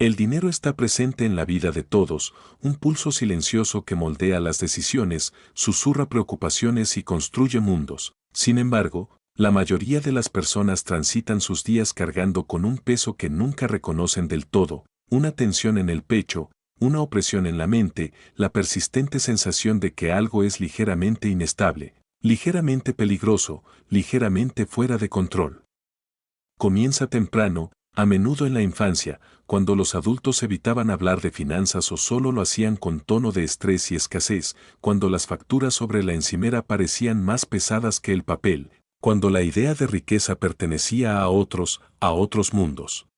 El dinero está presente en la vida de todos, un pulso silencioso que moldea las decisiones, susurra preocupaciones y construye mundos. Sin embargo, la mayoría de las personas transitan sus días cargando con un peso que nunca reconocen del todo, una tensión en el pecho, una opresión en la mente, la persistente sensación de que algo es ligeramente inestable, ligeramente peligroso, ligeramente fuera de control. Comienza temprano, a menudo en la infancia, cuando los adultos evitaban hablar de finanzas o solo lo hacían con tono de estrés y escasez, cuando las facturas sobre la encimera parecían más pesadas que el papel, cuando la idea de riqueza pertenecía a otros mundos.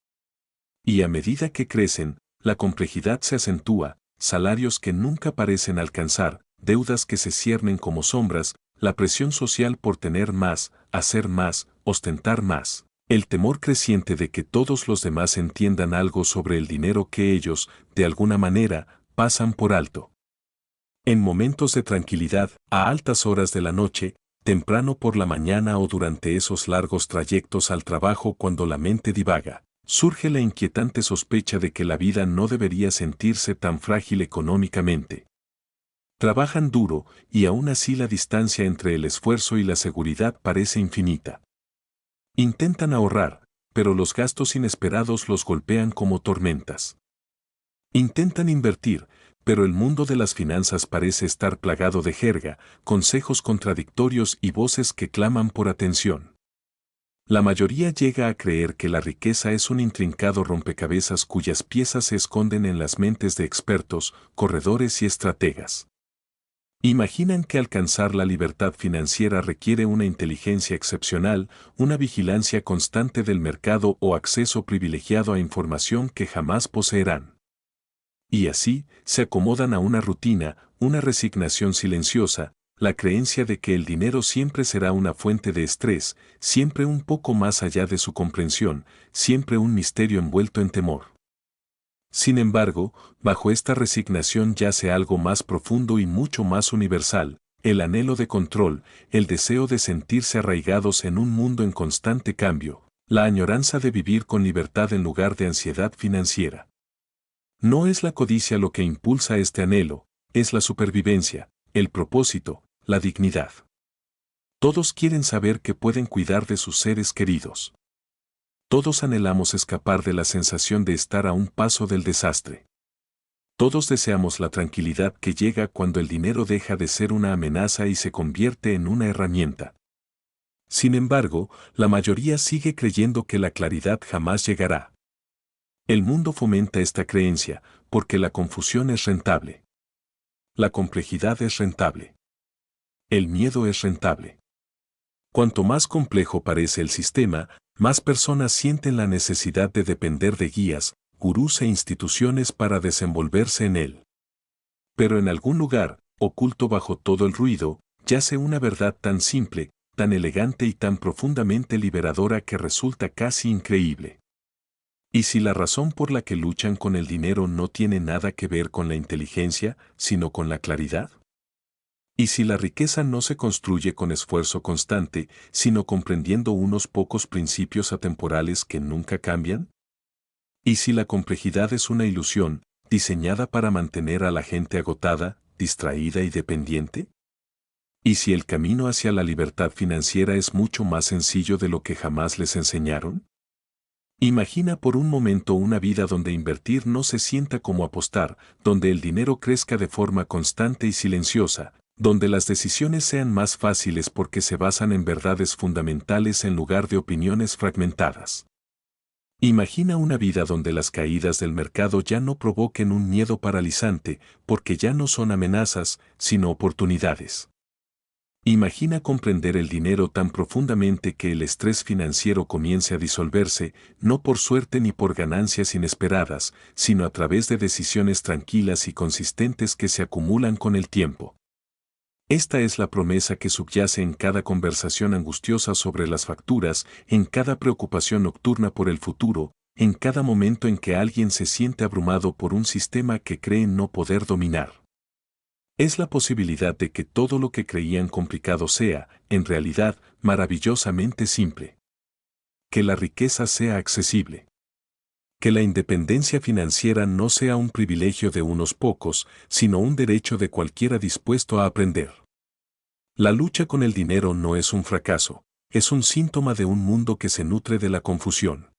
Y a medida que crecen, la complejidad se acentúa, salarios que nunca parecen alcanzar, deudas que se ciernen como sombras, la presión social por tener más, hacer más, ostentar más. El temor creciente de que todos los demás entiendan algo sobre el dinero que ellos, de alguna manera, pasan por alto. En momentos de tranquilidad, a altas horas de la noche, temprano por la mañana o durante esos largos trayectos al trabajo cuando la mente divaga, surge la inquietante sospecha de que la vida no debería sentirse tan frágil económicamente. Trabajan duro y aún así la distancia entre el esfuerzo y la seguridad parece infinita. Intentan ahorrar, pero los gastos inesperados los golpean como tormentas. Intentan invertir, pero el mundo de las finanzas parece estar plagado de jerga, consejos contradictorios y voces que claman por atención. La mayoría llega a creer que la riqueza es un intrincado rompecabezas cuyas piezas se esconden en las mentes de expertos, corredores y estrategas. Imaginan que alcanzar la libertad financiera requiere una inteligencia excepcional, una vigilancia constante del mercado o acceso privilegiado a información que jamás poseerán. Y así, se acomodan a una rutina, una resignación silenciosa, la creencia de que el dinero siempre será una fuente de estrés, siempre un poco más allá de su comprensión, siempre un misterio envuelto en temor. Sin embargo, bajo esta resignación yace algo más profundo y mucho más universal, el anhelo de control, el deseo de sentirse arraigados en un mundo en constante cambio, la añoranza de vivir con libertad en lugar de ansiedad financiera. No es la codicia lo que impulsa este anhelo, es la supervivencia, el propósito, la dignidad. Todos quieren saber que pueden cuidar de sus seres queridos. Todos anhelamos escapar de la sensación de estar a un paso del desastre. Todos deseamos la tranquilidad que llega cuando el dinero deja de ser una amenaza y se convierte en una herramienta. Sin embargo, la mayoría sigue creyendo que la claridad jamás llegará. El mundo fomenta esta creencia, porque la confusión es rentable. La complejidad es rentable. El miedo es rentable. Cuanto más complejo parece el sistema, más personas sienten la necesidad de depender de guías, gurús e instituciones para desenvolverse en él. Pero en algún lugar, oculto bajo todo el ruido, yace una verdad tan simple, tan elegante y tan profundamente liberadora que resulta casi increíble. ¿Y si la razón por la que luchan con el dinero no tiene nada que ver con la inteligencia, sino con la claridad? ¿Y si la riqueza no se construye con esfuerzo constante, sino comprendiendo unos pocos principios atemporales que nunca cambian? ¿Y si la complejidad es una ilusión, diseñada para mantener a la gente agotada, distraída y dependiente? ¿Y si el camino hacia la libertad financiera es mucho más sencillo de lo que jamás les enseñaron? Imagina por un momento una vida donde invertir no se sienta como apostar, donde el dinero crezca de forma constante y silenciosa, donde las decisiones sean más fáciles porque se basan en verdades fundamentales en lugar de opiniones fragmentadas. Imagina una vida donde las caídas del mercado ya no provoquen un miedo paralizante, porque ya no son amenazas, sino oportunidades. Imagina comprender el dinero tan profundamente que el estrés financiero comience a disolverse, no por suerte ni por ganancias inesperadas, sino a través de decisiones tranquilas y consistentes que se acumulan con el tiempo. Esta es la promesa que subyace en cada conversación angustiosa sobre las facturas, en cada preocupación nocturna por el futuro, en cada momento en que alguien se siente abrumado por un sistema que cree no poder dominar. Es la posibilidad de que todo lo que creían complicado sea, en realidad, maravillosamente simple. Que la riqueza sea accesible. que la independencia financiera no sea un privilegio de unos pocos, sino un derecho de cualquiera dispuesto a aprender. La lucha con el dinero no es un fracaso, es un síntoma de un mundo que se nutre de la confusión.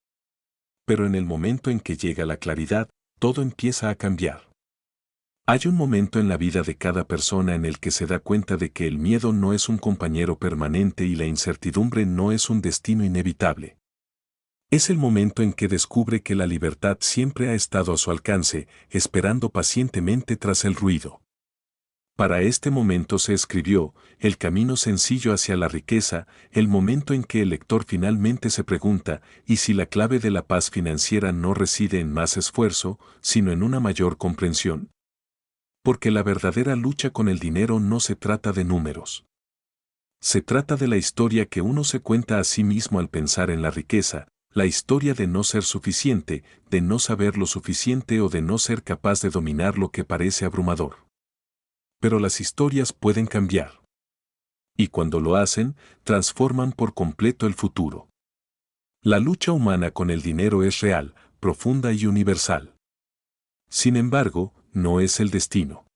Pero en el momento en que llega la claridad, todo empieza a cambiar. Hay un momento en la vida de cada persona en el que se da cuenta de que el miedo no es un compañero permanente y la incertidumbre no es un destino inevitable. Es el momento en que descubre que la libertad siempre ha estado a su alcance, esperando pacientemente tras el ruido. Para este momento se escribió El camino sencillo hacia la riqueza, el momento en que el lector finalmente se pregunta, ¿y si la clave de la paz financiera no reside en más esfuerzo, sino en una mayor comprensión? Porque la verdadera lucha con el dinero no se trata de números. Se trata de la historia que uno se cuenta a sí mismo al pensar en la riqueza, la historia de no ser suficiente, de no saber lo suficiente o de no ser capaz de dominar lo que parece abrumador. Pero las historias pueden cambiar. Y cuando lo hacen, transforman por completo el futuro. La lucha humana con el dinero es real, profunda y universal. Sin embargo, no es el destino.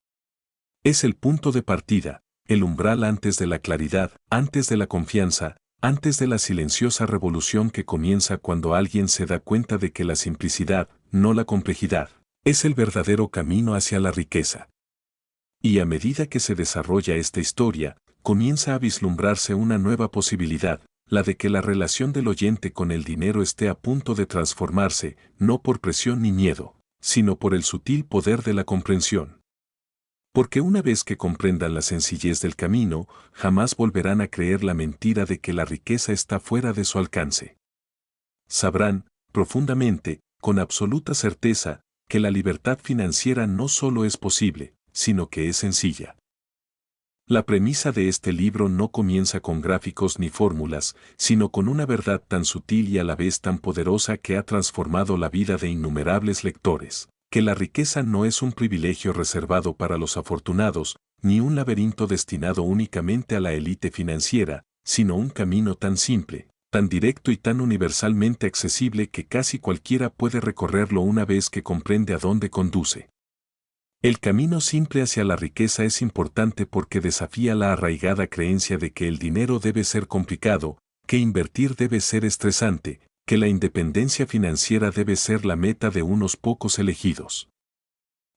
Es el punto de partida, el umbral antes de la claridad, antes de la confianza, antes de la silenciosa revolución que comienza cuando alguien se da cuenta de que la simplicidad, no la complejidad, es el verdadero camino hacia la riqueza. Y a medida que se desarrolla esta historia, comienza a vislumbrarse una nueva posibilidad, la de que la relación del oyente con el dinero esté a punto de transformarse, no por presión ni miedo, sino por el sutil poder de la comprensión. Porque una vez que comprendan la sencillez del camino, jamás volverán a creer la mentira de que la riqueza está fuera de su alcance. Sabrán, profundamente, con absoluta certeza, que la libertad financiera no solo es posible, sino que es sencilla. La premisa de este libro no comienza con gráficos ni fórmulas, sino con una verdad tan sutil y a la vez tan poderosa que ha transformado la vida de innumerables lectores, que la riqueza no es un privilegio reservado para los afortunados, ni un laberinto destinado únicamente a la élite financiera, sino un camino tan simple, tan directo y tan universalmente accesible que casi cualquiera puede recorrerlo una vez que comprende a dónde conduce. El camino simple hacia la riqueza es importante porque desafía la arraigada creencia de que el dinero debe ser complicado, que invertir debe ser estresante, que la independencia financiera debe ser la meta de unos pocos elegidos.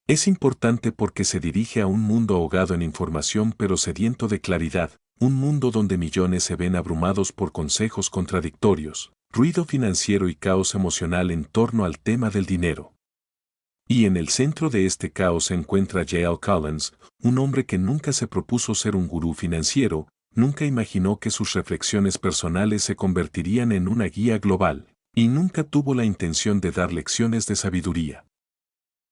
Es importante porque se dirige a un mundo ahogado en información pero sediento de claridad, un mundo donde millones se ven abrumados por consejos contradictorios, ruido financiero y caos emocional en torno al tema del dinero. Y en el centro de este caos se encuentra J.L. Collins, un hombre que nunca se propuso ser un gurú financiero, nunca imaginó que sus reflexiones personales se convertirían en una guía global, y nunca tuvo la intención de dar lecciones de sabiduría.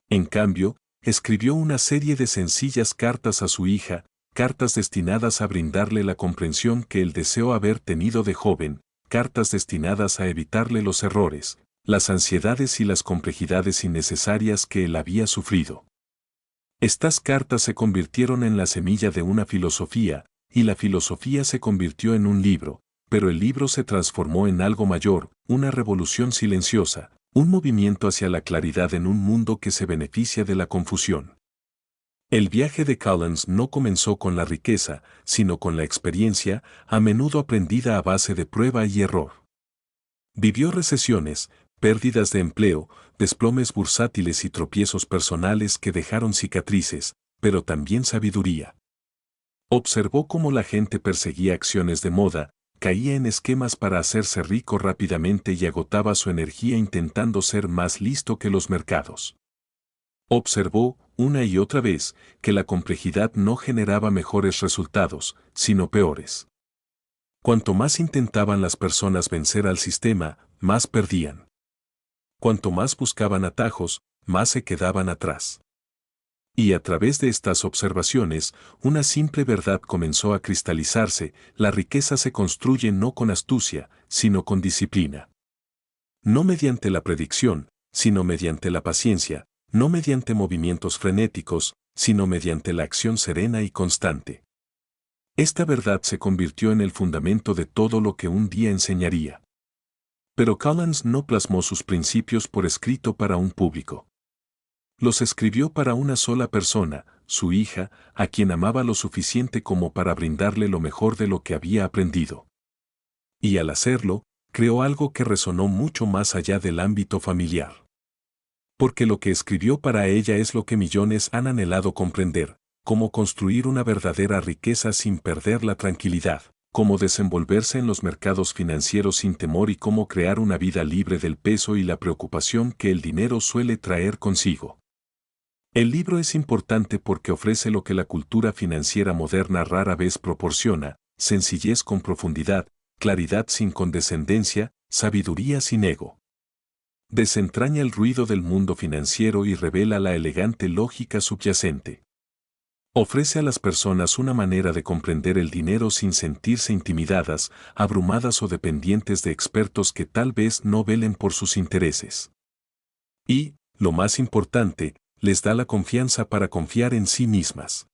En cambio, escribió una serie de sencillas cartas a su hija, cartas destinadas a brindarle la comprensión que él deseó haber tenido de joven, cartas destinadas a evitarle los errores, las ansiedades y las complejidades innecesarias que él había sufrido. Estas cartas se convirtieron en la semilla de una filosofía, y la filosofía se convirtió en un libro, pero el libro se transformó en algo mayor, una revolución silenciosa, un movimiento hacia la claridad en un mundo que se beneficia de la confusión. El viaje de Collins no comenzó con la riqueza, sino con la experiencia, a menudo aprendida a base de prueba y error. Vivió recesiones, pérdidas de empleo, desplomes bursátiles y tropiezos personales que dejaron cicatrices, pero también sabiduría. Observó cómo la gente perseguía acciones de moda, caía en esquemas para hacerse rico rápidamente y agotaba su energía intentando ser más listo que los mercados. Observó, una y otra vez, que la complejidad no generaba mejores resultados, sino peores. Cuanto más intentaban las personas vencer al sistema, más perdían. Cuanto más buscaban atajos, más se quedaban atrás. Y a través de estas observaciones, una simple verdad comenzó a cristalizarse: la riqueza se construye no con astucia, sino con disciplina. No mediante la predicción, sino mediante la paciencia, no mediante movimientos frenéticos, sino mediante la acción serena y constante. Esta verdad se convirtió en el fundamento de todo lo que un día enseñaría. Pero Collins no plasmó sus principios por escrito para un público. Los escribió para una sola persona, su hija, a quien amaba lo suficiente como para brindarle lo mejor de lo que había aprendido. Y al hacerlo, creó algo que resonó mucho más allá del ámbito familiar. Porque lo que escribió para ella es lo que millones han anhelado comprender, cómo construir una verdadera riqueza sin perder la tranquilidad, cómo desenvolverse en los mercados financieros sin temor y cómo crear una vida libre del peso y la preocupación que el dinero suele traer consigo. El libro es importante porque ofrece lo que la cultura financiera moderna rara vez proporciona: sencillez con profundidad, claridad sin condescendencia, sabiduría sin ego. Desentraña el ruido del mundo financiero y revela la elegante lógica subyacente. Ofrece a las personas una manera de comprender el dinero sin sentirse intimidadas, abrumadas o dependientes de expertos que tal vez no velen por sus intereses. Y, lo más importante, les da la confianza para confiar en sí mismas.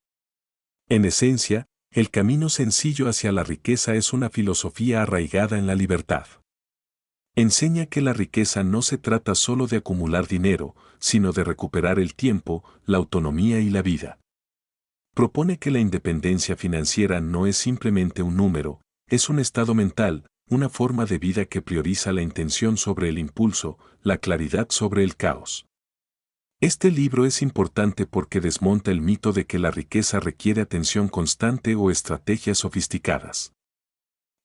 En esencia, el camino sencillo hacia la riqueza es una filosofía arraigada en la libertad. Enseña que la riqueza no se trata solo de acumular dinero, sino de recuperar el tiempo, la autonomía y la vida. Propone que la independencia financiera no es simplemente un número, es un estado mental, una forma de vida que prioriza la intención sobre el impulso, la claridad sobre el caos. Este libro es importante porque desmonta el mito de que la riqueza requiere atención constante o estrategias sofisticadas.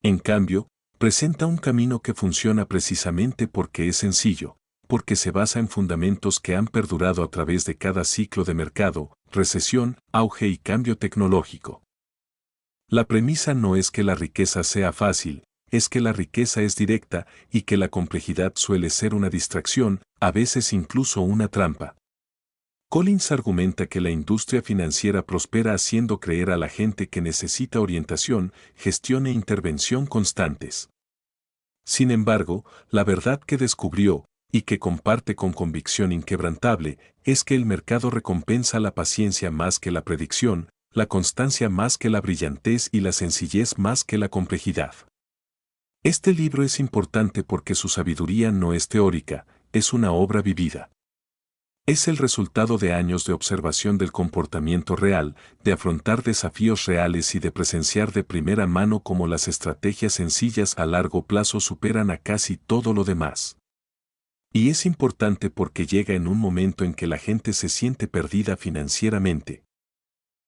En cambio, presenta un camino que funciona precisamente porque es sencillo, porque se basa en fundamentos que han perdurado a través de cada ciclo de mercado, recesión, auge y cambio tecnológico. La premisa no es que la riqueza sea fácil, es que la riqueza es directa y que la complejidad suele ser una distracción, a veces incluso una trampa. Collins argumenta que la industria financiera prospera haciendo creer a la gente que necesita orientación, gestión e intervención constantes. Sin embargo, la verdad que descubrió, y que comparte con convicción inquebrantable, es que el mercado recompensa la paciencia más que la predicción, la constancia más que la brillantez y la sencillez más que la complejidad. Este libro es importante porque su sabiduría no es teórica, es una obra vivida. Es el resultado de años de observación del comportamiento real, de afrontar desafíos reales y de presenciar de primera mano cómo las estrategias sencillas a largo plazo superan a casi todo lo demás. Y es importante porque llega en un momento en que la gente se siente perdida financieramente.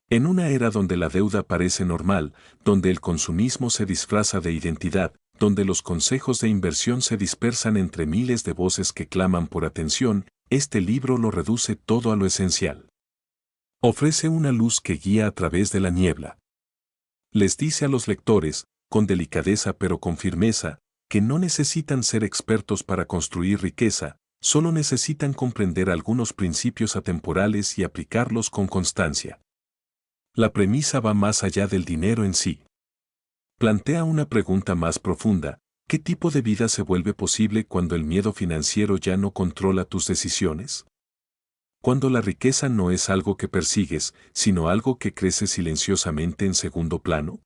En una era donde la deuda parece normal, donde el consumismo se disfraza de identidad, donde los consejos de inversión se dispersan entre miles de voces que claman por atención, este libro lo reduce todo a lo esencial. Ofrece una luz que guía a través de la niebla. Les dice a los lectores, con delicadeza pero con firmeza, que no necesitan ser expertos para construir riqueza, solo necesitan comprender algunos principios atemporales y aplicarlos con constancia. La premisa va más allá del dinero en sí. Plantea una pregunta más profunda: ¿qué tipo de vida se vuelve posible cuando el miedo financiero ya no controla tus decisiones? Cuando la riqueza no es algo que persigues, sino algo que crece silenciosamente en segundo plano.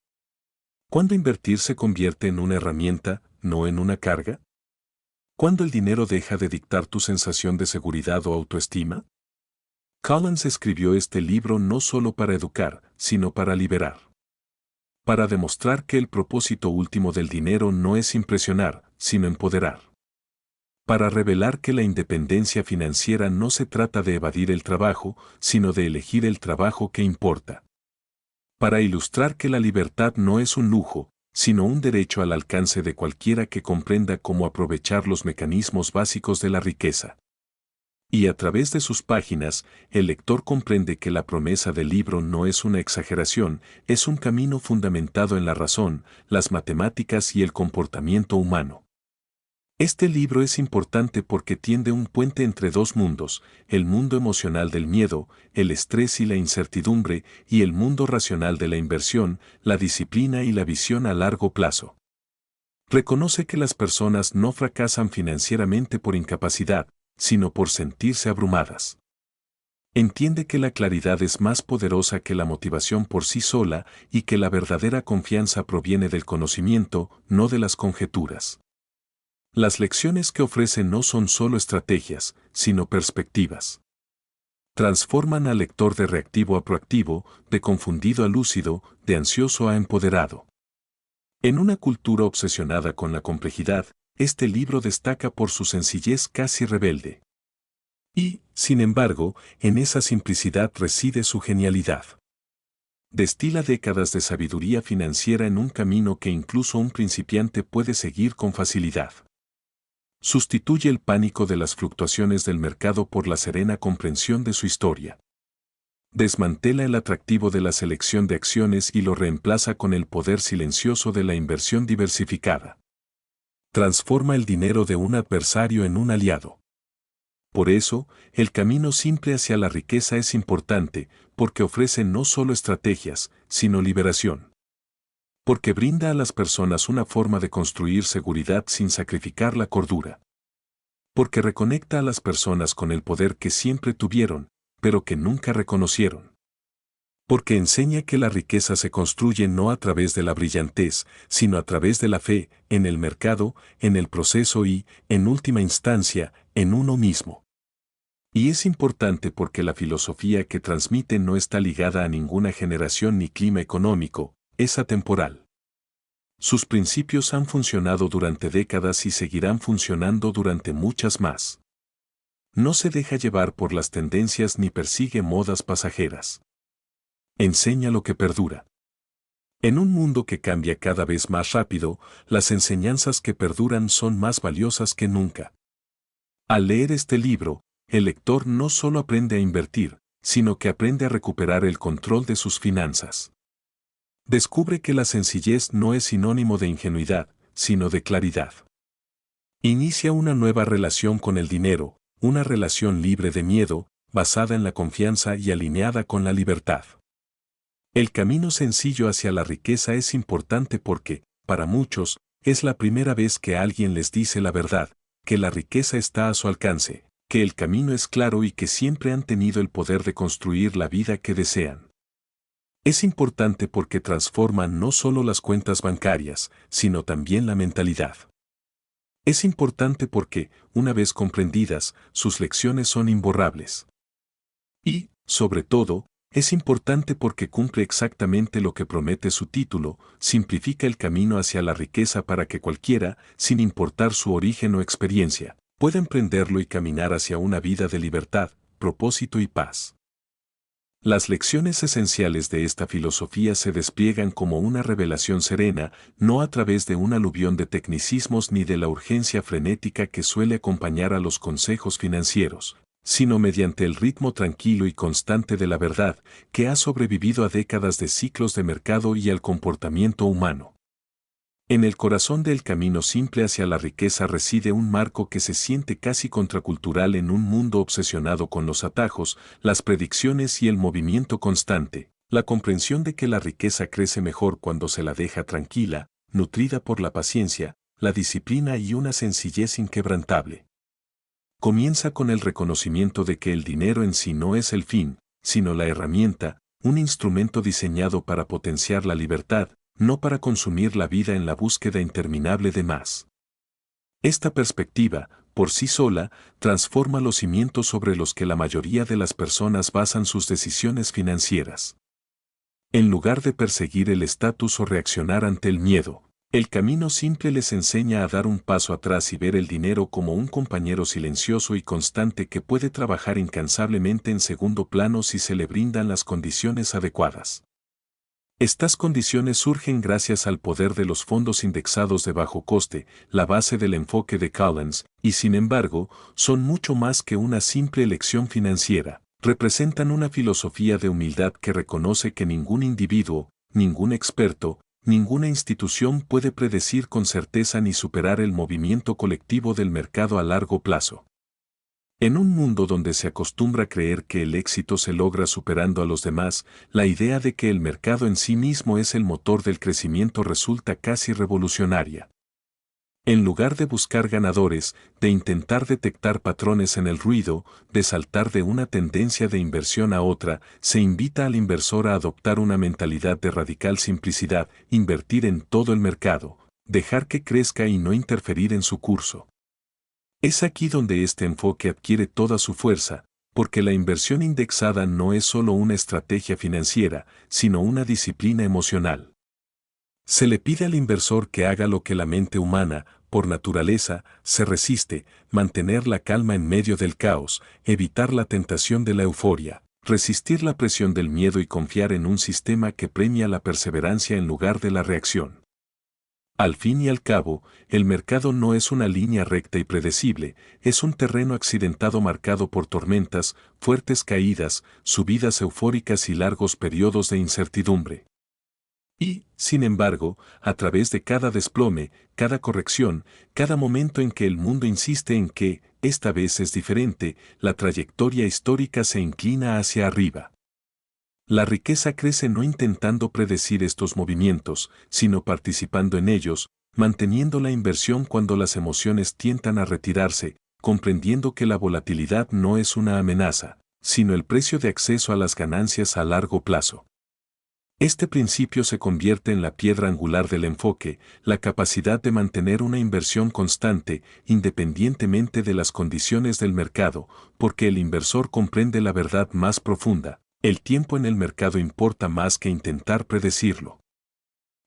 ¿Cuándo invertir se convierte en una herramienta, no en una carga? ¿Cuándo el dinero deja de dictar tu sensación de seguridad o autoestima? Collins escribió este libro no solo para educar, sino para liberar. Para demostrar que el propósito último del dinero no es impresionar, sino empoderar. Para revelar que la independencia financiera no se trata de evadir el trabajo, sino de elegir el trabajo que importa. Para ilustrar que la libertad no es un lujo, sino un derecho al alcance de cualquiera que comprenda cómo aprovechar los mecanismos básicos de la riqueza. Y a través de sus páginas, el lector comprende que la promesa del libro no es una exageración, es un camino fundamentado en la razón, las matemáticas y el comportamiento humano. Este libro es importante porque tiende un puente entre dos mundos: el mundo emocional del miedo, el estrés y la incertidumbre, y el mundo racional de la inversión, la disciplina y la visión a largo plazo. Reconoce que las personas no fracasan financieramente por incapacidad, sino por sentirse abrumadas. Entiende que la claridad es más poderosa que la motivación por sí sola y que la verdadera confianza proviene del conocimiento, no de las conjeturas. Las lecciones que ofrece no son solo estrategias, sino perspectivas. Transforman al lector de reactivo a proactivo, de confundido a lúcido, de ansioso a empoderado. En una cultura obsesionada con la complejidad, este libro destaca por su sencillez casi rebelde. Y, sin embargo, en esa simplicidad reside su genialidad. Destila décadas de sabiduría financiera en un camino que incluso un principiante puede seguir con facilidad. Sustituye el pánico de las fluctuaciones del mercado por la serena comprensión de su historia. Desmantela el atractivo de la selección de acciones y lo reemplaza con el poder silencioso de la inversión diversificada. Transforma el dinero de un adversario en un aliado. Por eso, el camino simple hacia la riqueza es importante, porque ofrece no solo estrategias, sino liberación. Porque brinda a las personas una forma de construir seguridad sin sacrificar la cordura. Porque reconecta a las personas con el poder que siempre tuvieron, pero que nunca reconocieron. Porque enseña que la riqueza se construye no a través de la brillantez, sino a través de la fe, en el mercado, en el proceso y, en última instancia, en uno mismo. Y es importante porque la filosofía que transmite no está ligada a ninguna generación ni clima económico, es atemporal. Sus principios han funcionado durante décadas y seguirán funcionando durante muchas más. No se deja llevar por las tendencias ni persigue modas pasajeras. Enseña lo que perdura. En un mundo que cambia cada vez más rápido, las enseñanzas que perduran son más valiosas que nunca. Al leer este libro, el lector no solo aprende a invertir, sino que aprende a recuperar el control de sus finanzas. Descubre que la sencillez no es sinónimo de ingenuidad, sino de claridad. Inicia una nueva relación con el dinero, una relación libre de miedo, basada en la confianza y alineada con la libertad. El camino sencillo hacia la riqueza es importante porque, para muchos, es la primera vez que alguien les dice la verdad, que la riqueza está a su alcance, que el camino es claro y que siempre han tenido el poder de construir la vida que desean. Es importante porque transforma no solo las cuentas bancarias, sino también la mentalidad. Es importante porque, una vez comprendidas, sus lecciones son imborrables. Y, sobre todo, es importante porque cumple exactamente lo que promete su título, simplifica el camino hacia la riqueza para que cualquiera, sin importar su origen o experiencia, pueda emprenderlo y caminar hacia una vida de libertad, propósito y paz. Las lecciones esenciales de esta filosofía se despliegan como una revelación serena, no a través de un aluvión de tecnicismos ni de la urgencia frenética que suele acompañar a los consejos financieros, sino mediante el ritmo tranquilo y constante de la verdad, que ha sobrevivido a décadas de ciclos de mercado y al comportamiento humano. En el corazón del camino simple hacia la riqueza reside un marco que se siente casi contracultural en un mundo obsesionado con los atajos, las predicciones y el movimiento constante, la comprensión de que la riqueza crece mejor cuando se la deja tranquila, nutrida por la paciencia, la disciplina y una sencillez inquebrantable. Comienza con el reconocimiento de que el dinero en sí no es el fin, sino la herramienta, un instrumento diseñado para potenciar la libertad, no para consumir la vida en la búsqueda interminable de más. Esta perspectiva, por sí sola, transforma los cimientos sobre los que la mayoría de las personas basan sus decisiones financieras. En lugar de perseguir el estatus o reaccionar ante el miedo, el camino simple les enseña a dar un paso atrás y ver el dinero como un compañero silencioso y constante que puede trabajar incansablemente en segundo plano si se le brindan las condiciones adecuadas. Estas condiciones surgen gracias al poder de los fondos indexados de bajo coste, la base del enfoque de Collins, y sin embargo, son mucho más que una simple elección financiera. Representan una filosofía de humildad que reconoce que ningún individuo, ningún experto, ninguna institución puede predecir con certeza ni superar el movimiento colectivo del mercado a largo plazo. En un mundo donde se acostumbra creer que el éxito se logra superando a los demás, la idea de que el mercado en sí mismo es el motor del crecimiento resulta casi revolucionaria. En lugar de buscar ganadores, de intentar detectar patrones en el ruido, de saltar de una tendencia de inversión a otra, se invita al inversor a adoptar una mentalidad de radical simplicidad, invertir en todo el mercado, dejar que crezca y no interferir en su curso. Es aquí donde este enfoque adquiere toda su fuerza, porque la inversión indexada no es solo una estrategia financiera, sino una disciplina emocional. Se le pide al inversor que haga lo que la mente humana, por naturaleza, se resiste: mantener la calma en medio del caos, evitar la tentación de la euforia, resistir la presión del miedo y confiar en un sistema que premia la perseverancia en lugar de la reacción. Al fin y al cabo, el mercado no es una línea recta y predecible, es un terreno accidentado marcado por tormentas, fuertes caídas, subidas eufóricas y largos periodos de incertidumbre. Y, sin embargo, a través de cada desplome, cada corrección, cada momento en que el mundo insiste en que, esta vez es diferente, la trayectoria histórica se inclina hacia arriba. La riqueza crece no intentando predecir estos movimientos, sino participando en ellos, manteniendo la inversión cuando las emociones tientan a retirarse, comprendiendo que la volatilidad no es una amenaza, sino el precio de acceso a las ganancias a largo plazo. Este principio se convierte en la piedra angular del enfoque, la capacidad de mantener una inversión constante, independientemente de las condiciones del mercado, porque el inversor comprende la verdad más profunda: el tiempo en el mercado importa más que intentar predecirlo.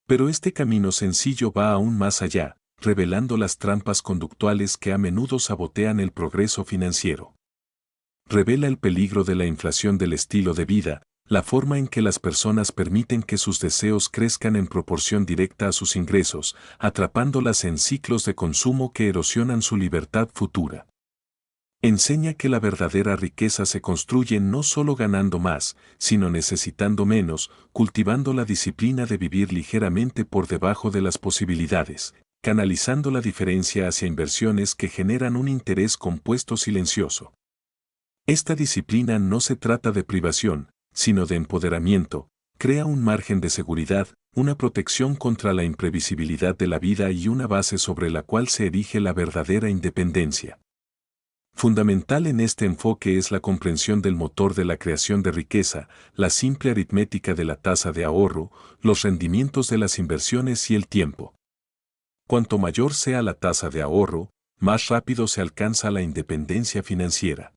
Pero este camino sencillo va aún más allá, revelando las trampas conductuales que a menudo sabotean el progreso financiero. Revela el peligro de la inflación del estilo de vida, la forma en que las personas permiten que sus deseos crezcan en proporción directa a sus ingresos, atrapándolas en ciclos de consumo que erosionan su libertad futura. Enseña que la verdadera riqueza se construye no solo ganando más, sino necesitando menos, cultivando la disciplina de vivir ligeramente por debajo de las posibilidades, canalizando la diferencia hacia inversiones que generan un interés compuesto silencioso. Esta disciplina no se trata de privación, sino de empoderamiento: crea un margen de seguridad, una protección contra la imprevisibilidad de la vida y una base sobre la cual se erige la verdadera independencia. Fundamental en este enfoque es la comprensión del motor de la creación de riqueza, la simple aritmética de la tasa de ahorro, los rendimientos de las inversiones y el tiempo. Cuanto mayor sea la tasa de ahorro, más rápido se alcanza la independencia financiera.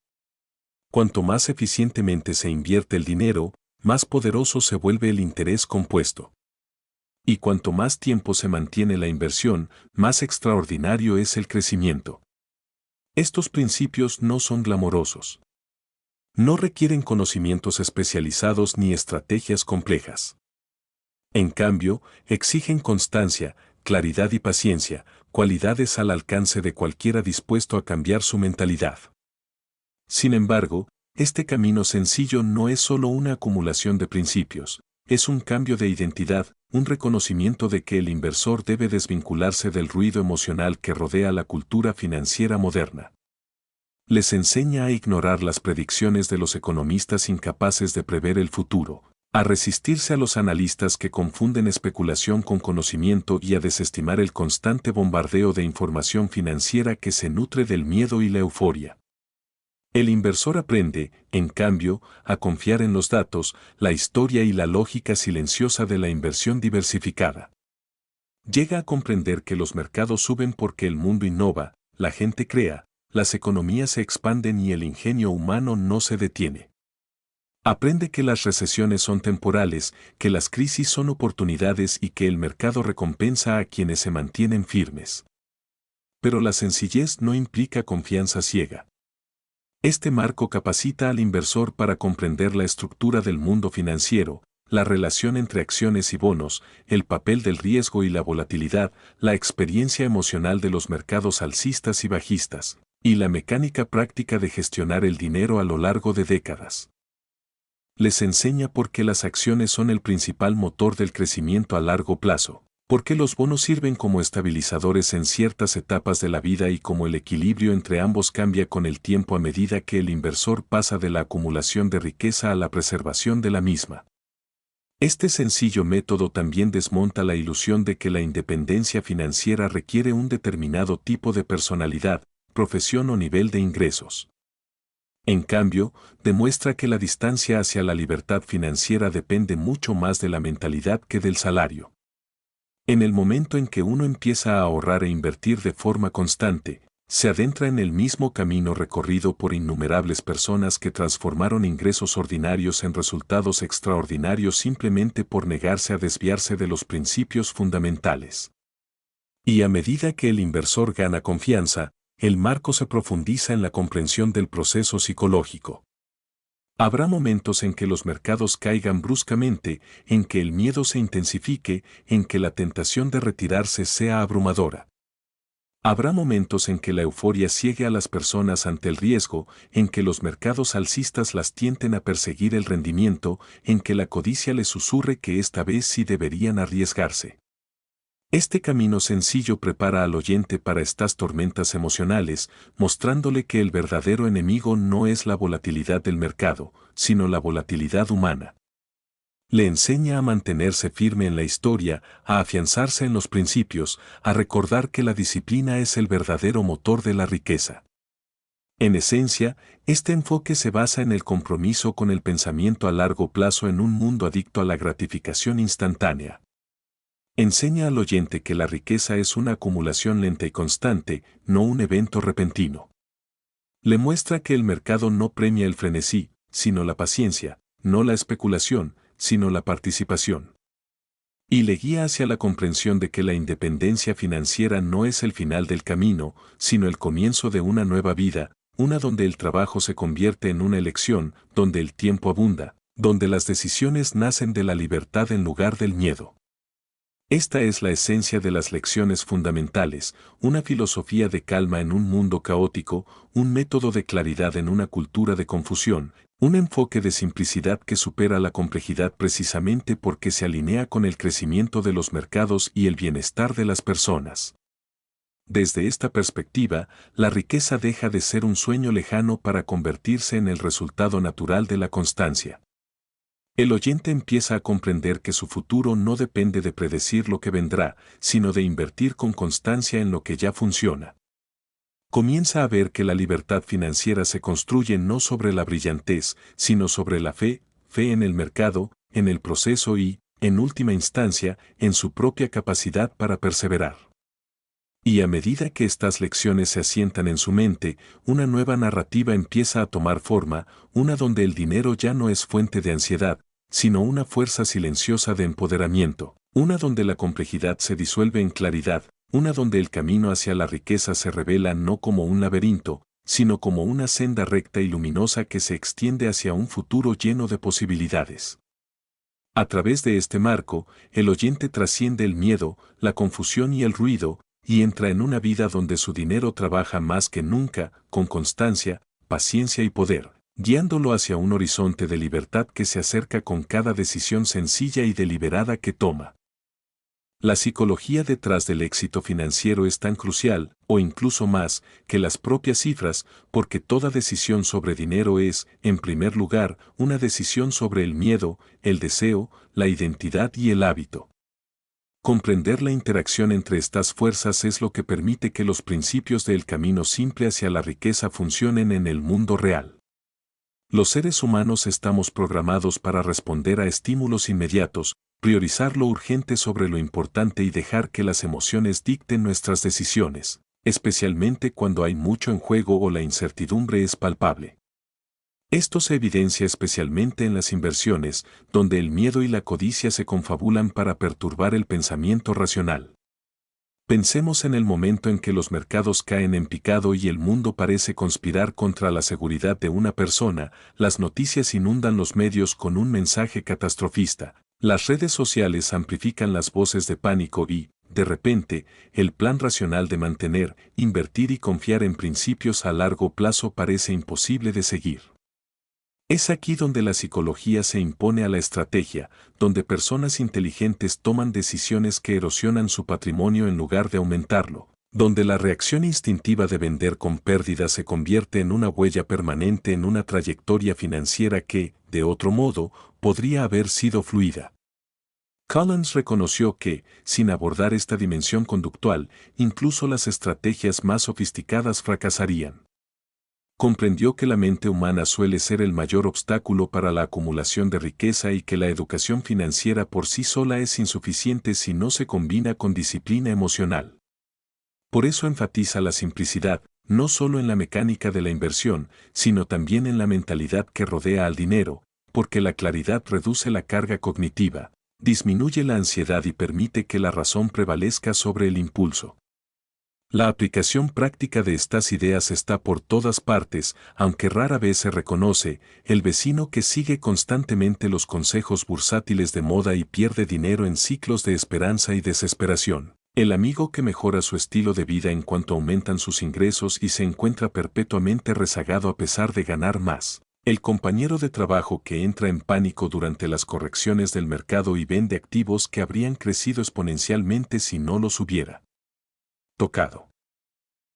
Cuanto más eficientemente se invierte el dinero, más poderoso se vuelve el interés compuesto. Y cuanto más tiempo se mantiene la inversión, más extraordinario es el crecimiento. Estos principios no son glamorosos. No requieren conocimientos especializados ni estrategias complejas. En cambio, exigen constancia, claridad y paciencia, cualidades al alcance de cualquiera dispuesto a cambiar su mentalidad. Sin embargo, este camino sencillo no es solo una acumulación de principios, es un cambio de identidad, un reconocimiento de que el inversor debe desvincularse del ruido emocional que rodea la cultura financiera moderna. Les enseña a ignorar las predicciones de los economistas incapaces de prever el futuro, a resistirse a los analistas que confunden especulación con conocimiento y a desestimar el constante bombardeo de información financiera que se nutre del miedo y la euforia. El inversor aprende, en cambio, a confiar en los datos, la historia y la lógica silenciosa de la inversión diversificada. Llega a comprender que los mercados suben porque el mundo innova, la gente crea, las economías se expanden y el ingenio humano no se detiene. Aprende que las recesiones son temporales, que las crisis son oportunidades y que el mercado recompensa a quienes se mantienen firmes. Pero la sencillez no implica confianza ciega. Este marco capacita al inversor para comprender la estructura del mundo financiero, la relación entre acciones y bonos, el papel del riesgo y la volatilidad, la experiencia emocional de los mercados alcistas y bajistas, y la mecánica práctica de gestionar el dinero a lo largo de décadas. Les enseña por qué las acciones son el principal motor del crecimiento a largo plazo, por qué los bonos sirven como estabilizadores en ciertas etapas de la vida y cómo el equilibrio entre ambos cambia con el tiempo a medida que el inversor pasa de la acumulación de riqueza a la preservación de la misma. Este sencillo método también desmonta la ilusión de que la independencia financiera requiere un determinado tipo de personalidad, profesión o nivel de ingresos. En cambio, demuestra que la distancia hacia la libertad financiera depende mucho más de la mentalidad que del salario. En el momento en que uno empieza a ahorrar e invertir de forma constante, se adentra en el mismo camino recorrido por innumerables personas que transformaron ingresos ordinarios en resultados extraordinarios simplemente por negarse a desviarse de los principios fundamentales. Y a medida que el inversor gana confianza, el marco se profundiza en la comprensión del proceso psicológico. Habrá momentos en que los mercados caigan bruscamente, en que el miedo se intensifique, en que la tentación de retirarse sea abrumadora. Habrá momentos en que la euforia ciegue a las personas ante el riesgo, en que los mercados alcistas las tienten a perseguir el rendimiento, en que la codicia les susurre que esta vez sí deberían arriesgarse. Este camino sencillo prepara al oyente para estas tormentas emocionales, mostrándole que el verdadero enemigo no es la volatilidad del mercado, sino la volatilidad humana. Le enseña a mantenerse firme en la historia, a afianzarse en los principios, a recordar que la disciplina es el verdadero motor de la riqueza. En esencia, este enfoque se basa en el compromiso con el pensamiento a largo plazo en un mundo adicto a la gratificación instantánea. Enseña al oyente que la riqueza es una acumulación lenta y constante, no un evento repentino. Le muestra que el mercado no premia el frenesí, sino la paciencia, no la especulación, sino la participación. Y le guía hacia la comprensión de que la independencia financiera no es el final del camino, sino el comienzo de una nueva vida, una donde el trabajo se convierte en una elección, donde el tiempo abunda, donde las decisiones nacen de la libertad en lugar del miedo. Esta es la esencia de las lecciones fundamentales, una filosofía de calma en un mundo caótico, un método de claridad en una cultura de confusión, un enfoque de simplicidad que supera la complejidad precisamente porque se alinea con el crecimiento de los mercados y el bienestar de las personas. Desde esta perspectiva, la riqueza deja de ser un sueño lejano para convertirse en el resultado natural de la constancia. El oyente empieza a comprender que su futuro no depende de predecir lo que vendrá, sino de invertir con constancia en lo que ya funciona. Comienza a ver que la libertad financiera se construye no sobre la brillantez, sino sobre la fe, fe en el mercado, en el proceso y, en última instancia, en su propia capacidad para perseverar. Y a medida que estas lecciones se asientan en su mente, una nueva narrativa empieza a tomar forma, una donde el dinero ya no es fuente de ansiedad, sino una fuerza silenciosa de empoderamiento, una donde la complejidad se disuelve en claridad, una donde el camino hacia la riqueza se revela no como un laberinto, sino como una senda recta y luminosa que se extiende hacia un futuro lleno de posibilidades. A través de este marco, el oyente trasciende el miedo, la confusión y el ruido, y entra en una vida donde su dinero trabaja más que nunca, con constancia, paciencia y poder, guiándolo hacia un horizonte de libertad que se acerca con cada decisión sencilla y deliberada que toma. La psicología detrás del éxito financiero es tan crucial, o incluso más, que las propias cifras, porque toda decisión sobre dinero es, en primer lugar, una decisión sobre el miedo, el deseo, la identidad y el hábito. Comprender la interacción entre estas fuerzas es lo que permite que los principios del camino simple hacia la riqueza funcionen en el mundo real. Los seres humanos estamos programados para responder a estímulos inmediatos, priorizar lo urgente sobre lo importante y dejar que las emociones dicten nuestras decisiones, especialmente cuando hay mucho en juego o la incertidumbre es palpable. Esto se evidencia especialmente en las inversiones, donde el miedo y la codicia se confabulan para perturbar el pensamiento racional. Pensemos en el momento en que los mercados caen en picado y el mundo parece conspirar contra la seguridad de una persona, las noticias inundan los medios con un mensaje catastrofista, las redes sociales amplifican las voces de pánico y, de repente, el plan racional de mantener, invertir y confiar en principios a largo plazo parece imposible de seguir. Es aquí donde la psicología se impone a la estrategia, donde personas inteligentes toman decisiones que erosionan su patrimonio en lugar de aumentarlo, donde la reacción instintiva de vender con pérdida se convierte en una huella permanente en una trayectoria financiera que, de otro modo, podría haber sido fluida. Collins reconoció que, sin abordar esta dimensión conductual, incluso las estrategias más sofisticadas fracasarían. comprendió que la mente humana suele ser el mayor obstáculo para la acumulación de riqueza y que la educación financiera por sí sola es insuficiente si no se combina con disciplina emocional. Por eso enfatiza la simplicidad, no solo en la mecánica de la inversión, sino también en la mentalidad que rodea al dinero, porque la claridad reduce la carga cognitiva, disminuye la ansiedad y permite que la razón prevalezca sobre el impulso. La aplicación práctica de estas ideas está por todas partes, aunque rara vez se reconoce, el vecino que sigue constantemente los consejos bursátiles de moda y pierde dinero en ciclos de esperanza y desesperación. El amigo que mejora su estilo de vida en cuanto aumentan sus ingresos y se encuentra perpetuamente rezagado a pesar de ganar más. El compañero de trabajo que entra en pánico durante las correcciones del mercado y vende activos que habrían crecido exponencialmente si no los hubiera tocado.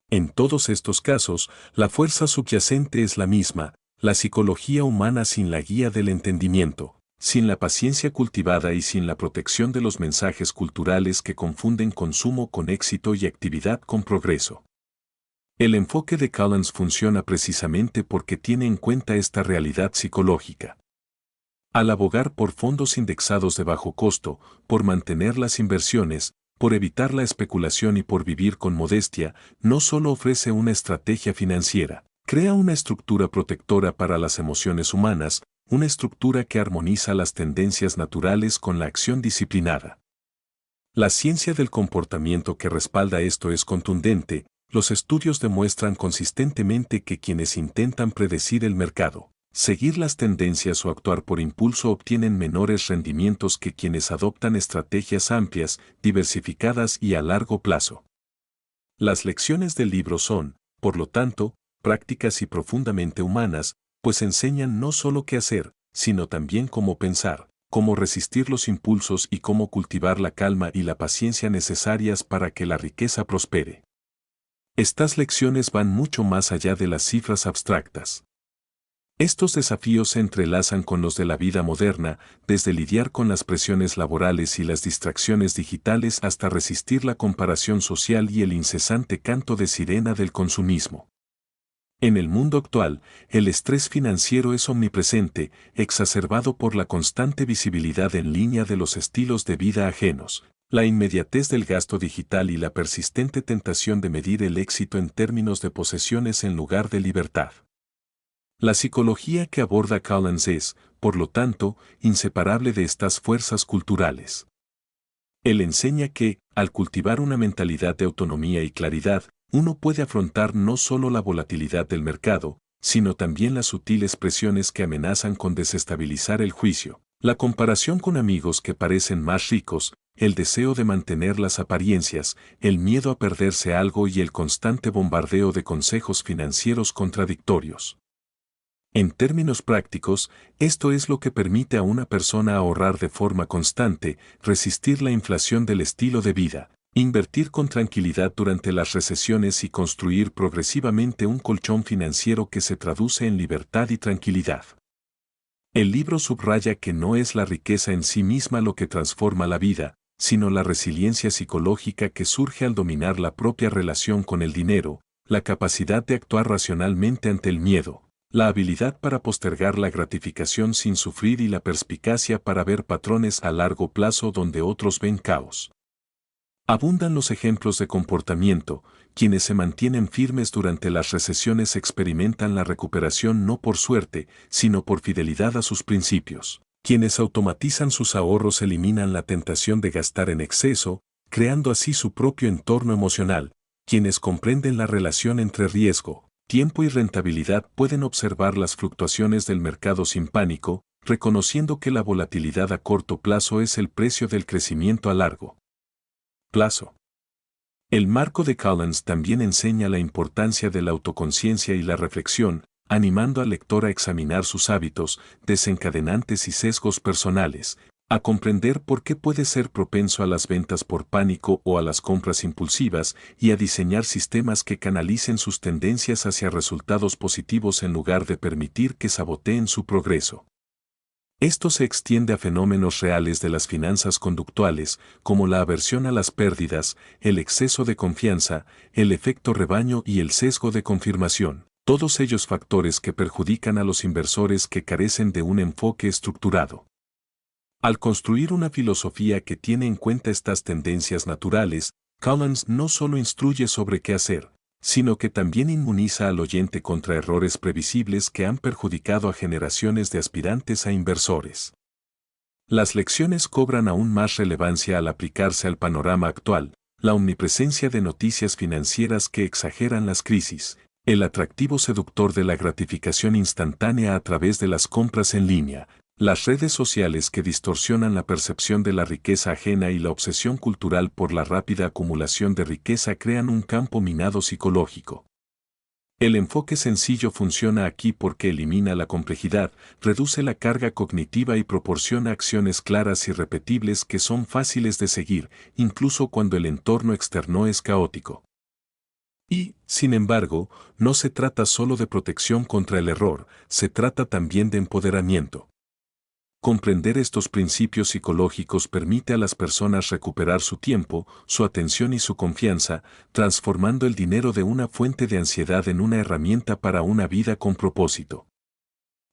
En todos estos casos, la fuerza subyacente es la misma, la psicología humana sin la guía del entendimiento, sin la paciencia cultivada y sin la protección de los mensajes culturales que confunden consumo con éxito y actividad con progreso. El enfoque de Collins funciona precisamente porque tiene en cuenta esta realidad psicológica. Al abogar por fondos indexados de bajo costo, por mantener las inversiones, por evitar la especulación y por vivir con modestia, no solo ofrece una estrategia financiera, crea una estructura protectora para las emociones humanas, una estructura que armoniza las tendencias naturales con la acción disciplinada. La ciencia del comportamiento que respalda esto es contundente, los estudios demuestran consistentemente que quienes intentan predecir el mercado, seguir las tendencias o actuar por impulso obtienen menores rendimientos que quienes adoptan estrategias amplias, diversificadas y a largo plazo. Las lecciones del libro son, por lo tanto, prácticas y profundamente humanas, pues enseñan no solo qué hacer, sino también cómo pensar, cómo resistir los impulsos y cómo cultivar la calma y la paciencia necesarias para que la riqueza prospere. Estas lecciones van mucho más allá de las cifras abstractas. Estos desafíos se entrelazan con los de la vida moderna, desde lidiar con las presiones laborales y las distracciones digitales hasta resistir la comparación social y el incesante canto de sirena del consumismo. En el mundo actual, el estrés financiero es omnipresente, exacerbado por la constante visibilidad en línea de los estilos de vida ajenos, la inmediatez del gasto digital y la persistente tentación de medir el éxito en términos de posesiones en lugar de libertad. La psicología que aborda Collins es, por lo tanto, inseparable de estas fuerzas culturales. Él enseña que, al cultivar una mentalidad de autonomía y claridad, uno puede afrontar no solo la volatilidad del mercado, sino también las sutiles presiones que amenazan con desestabilizar el juicio, la comparación con amigos que parecen más ricos, el deseo de mantener las apariencias, el miedo a perderse algo y el constante bombardeo de consejos financieros contradictorios. En términos prácticos, esto es lo que permite a una persona ahorrar de forma constante, resistir la inflación del estilo de vida, invertir con tranquilidad durante las recesiones y construir progresivamente un colchón financiero que se traduce en libertad y tranquilidad. El libro subraya que no es la riqueza en sí misma lo que transforma la vida, sino la resiliencia psicológica que surge al dominar la propia relación con el dinero, la capacidad de actuar racionalmente ante el miedo, la habilidad para postergar la gratificación sin sufrir y la perspicacia para ver patrones a largo plazo donde otros ven caos. Abundan los ejemplos de comportamiento, quienes se mantienen firmes durante las recesiones experimentan la recuperación no por suerte, sino por fidelidad a sus principios. Quienes automatizan sus ahorros eliminan la tentación de gastar en exceso, creando así su propio entorno emocional. Quienes comprenden la relación entre riesgo, tiempo y rentabilidad pueden observar las fluctuaciones del mercado sin pánico, reconociendo que la volatilidad a corto plazo es el precio del crecimiento a largo plazo. El marco de Collins también enseña la importancia de la autoconciencia y la reflexión, animando al lector a examinar sus hábitos, desencadenantes y sesgos personales, a comprender por qué puede ser propenso a las ventas por pánico o a las compras impulsivas y a diseñar sistemas que canalicen sus tendencias hacia resultados positivos en lugar de permitir que saboteen su progreso. Esto se extiende a fenómenos reales de las finanzas conductuales, como la aversión a las pérdidas, el exceso de confianza, el efecto rebaño y el sesgo de confirmación. Todos ellos factores que perjudican a los inversores que carecen de un enfoque estructurado. Al construir una filosofía que tiene en cuenta estas tendencias naturales, Collins no solo instruye sobre qué hacer, sino que también inmuniza al oyente contra errores previsibles que han perjudicado a generaciones de aspirantes a inversores. Las lecciones cobran aún más relevancia al aplicarse al panorama actual, la omnipresencia de noticias financieras que exageran las crisis, el atractivo seductor de la gratificación instantánea a través de las compras en línea, las redes sociales que distorsionan la percepción de la riqueza ajena y la obsesión cultural por la rápida acumulación de riqueza crean un campo minado psicológico. El enfoque sencillo funciona aquí porque elimina la complejidad, reduce la carga cognitiva y proporciona acciones claras y repetibles que son fáciles de seguir, incluso cuando el entorno externo es caótico. Y, sin embargo, no se trata solo de protección contra el error, se trata también de empoderamiento. Comprender estos principios psicológicos permite a las personas recuperar su tiempo, su atención y su confianza, transformando el dinero de una fuente de ansiedad en una herramienta para una vida con propósito.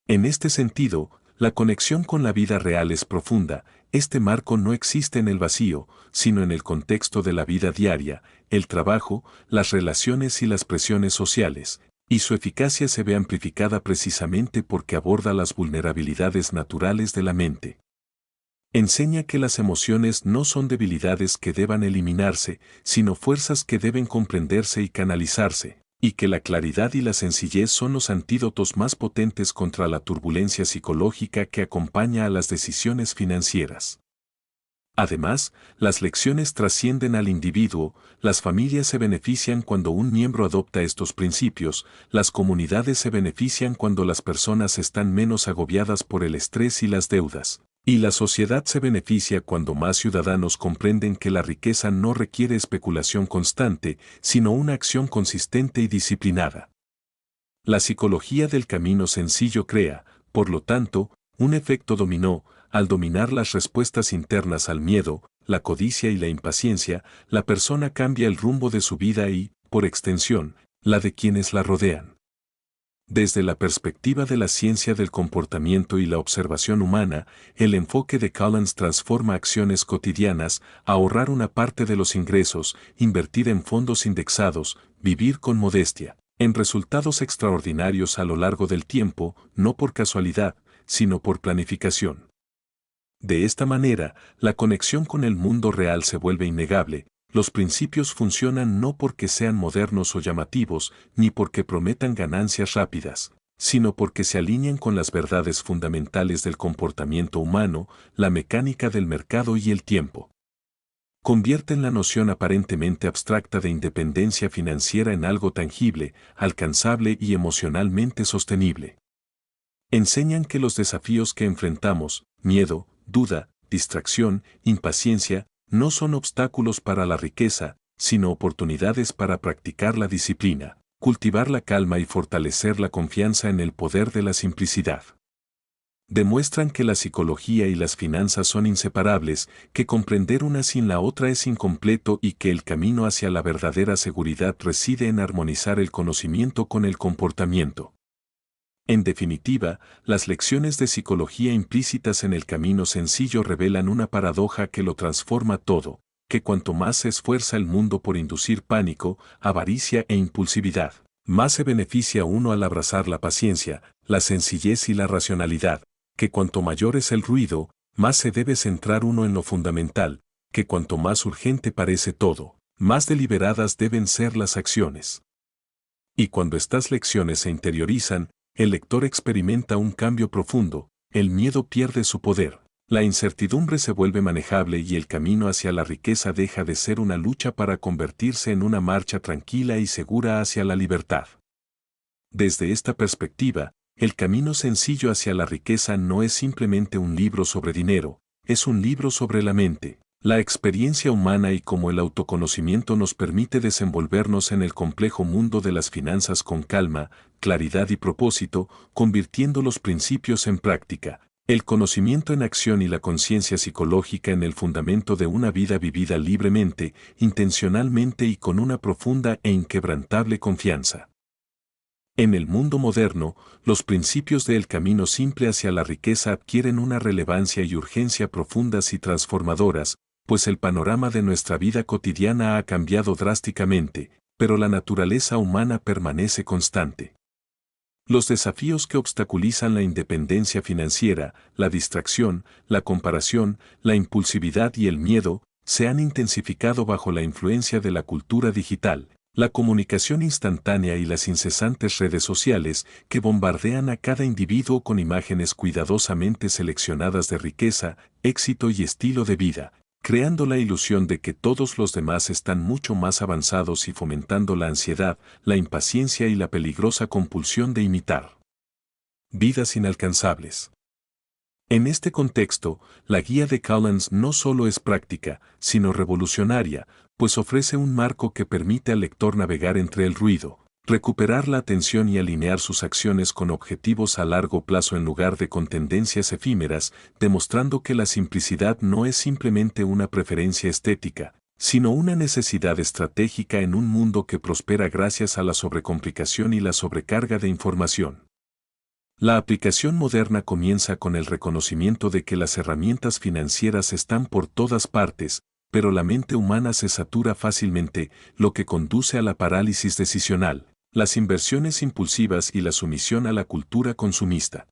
En este sentido, la conexión con la vida real es profunda, este marco no existe en el vacío, sino en el contexto de la vida diaria, el trabajo, las relaciones y las presiones sociales, y su eficacia se ve amplificada precisamente porque aborda las vulnerabilidades naturales de la mente. Enseña que las emociones no son debilidades que deban eliminarse, sino fuerzas que deben comprenderse y canalizarse, y que la claridad y la sencillez son los antídotos más potentes contra la turbulencia psicológica que acompaña a las decisiones financieras. Además, las lecciones trascienden al individuo, las familias se benefician cuando un miembro adopta estos principios, las comunidades se benefician cuando las personas están menos agobiadas por el estrés y las deudas, y la sociedad se beneficia cuando más ciudadanos comprenden que la riqueza no requiere especulación constante, sino una acción consistente y disciplinada. La psicología del camino sencillo crea, por lo tanto, un efecto dominó. Al dominar las respuestas internas al miedo, la codicia y la impaciencia, la persona cambia el rumbo de su vida y, por extensión, la de quienes la rodean. Desde la perspectiva de la ciencia del comportamiento y la observación humana, el enfoque de Collins transforma acciones cotidianas, ahorrar una parte de los ingresos, invertir en fondos indexados, vivir con modestia, en resultados extraordinarios a lo largo del tiempo, no por casualidad, sino por planificación. De esta manera, la conexión con el mundo real se vuelve innegable, los principios funcionan no porque sean modernos o llamativos, ni porque prometan ganancias rápidas, sino porque se alinean con las verdades fundamentales del comportamiento humano, la mecánica del mercado y el tiempo. Convierten la noción aparentemente abstracta de independencia financiera en algo tangible, alcanzable y emocionalmente sostenible. Enseñan que los desafíos que enfrentamos, miedo, duda, distracción, impaciencia, no son obstáculos para la riqueza, sino oportunidades para practicar la disciplina, cultivar la calma y fortalecer la confianza en el poder de la simplicidad. Demuestran que la psicología y las finanzas son inseparables, que comprender una sin la otra es incompleto y que el camino hacia la verdadera seguridad reside en armonizar el conocimiento con el comportamiento. En definitiva, las lecciones de psicología implícitas en el camino sencillo revelan una paradoja que lo transforma todo, que cuanto más se esfuerza el mundo por inducir pánico, avaricia e impulsividad, más se beneficia uno al abrazar la paciencia, la sencillez y la racionalidad, que cuanto mayor es el ruido, más se debe centrar uno en lo fundamental, que cuanto más urgente parece todo, más deliberadas deben ser las acciones. Y cuando estas lecciones se interiorizan, el lector experimenta un cambio profundo, el miedo pierde su poder, la incertidumbre se vuelve manejable y el camino hacia la riqueza deja de ser una lucha para convertirse en una marcha tranquila y segura hacia la libertad. Desde esta perspectiva, el camino sencillo hacia la riqueza no es simplemente un libro sobre dinero, es un libro sobre la mente, la experiencia humana y cómo el autoconocimiento nos permite desenvolvernos en el complejo mundo de las finanzas con calma, claridad y propósito, convirtiendo los principios en práctica, el conocimiento en acción y la conciencia psicológica en el fundamento de una vida vivida libremente, intencionalmente y con una profunda e inquebrantable confianza. En el mundo moderno, los principios del camino simple hacia la riqueza adquieren una relevancia y urgencia profundas y transformadoras, pues el panorama de nuestra vida cotidiana ha cambiado drásticamente, pero la naturaleza humana permanece constante. Los desafíos que obstaculizan la independencia financiera, la distracción, la comparación, la impulsividad y el miedo, se han intensificado bajo la influencia de la cultura digital, la comunicación instantánea y las incesantes redes sociales que bombardean a cada individuo con imágenes cuidadosamente seleccionadas de riqueza, éxito y estilo de vida, creando la ilusión de que todos los demás están mucho más avanzados y fomentando la ansiedad, la impaciencia y la peligrosa compulsión de imitar vidas inalcanzables. En este contexto, la guía de Collins no solo es práctica, sino revolucionaria, pues ofrece un marco que permite al lector navegar entre el ruido, recuperar la atención y alinear sus acciones con objetivos a largo plazo en lugar de con tendencias efímeras, demostrando que la simplicidad no es simplemente una preferencia estética, sino una necesidad estratégica en un mundo que prospera gracias a la sobrecomplicación y la sobrecarga de información. La aplicación moderna comienza con el reconocimiento de que las herramientas financieras están por todas partes, pero la mente humana se satura fácilmente, lo que conduce a la parálisis decisional, las inversiones impulsivas y la sumisión a la cultura consumista.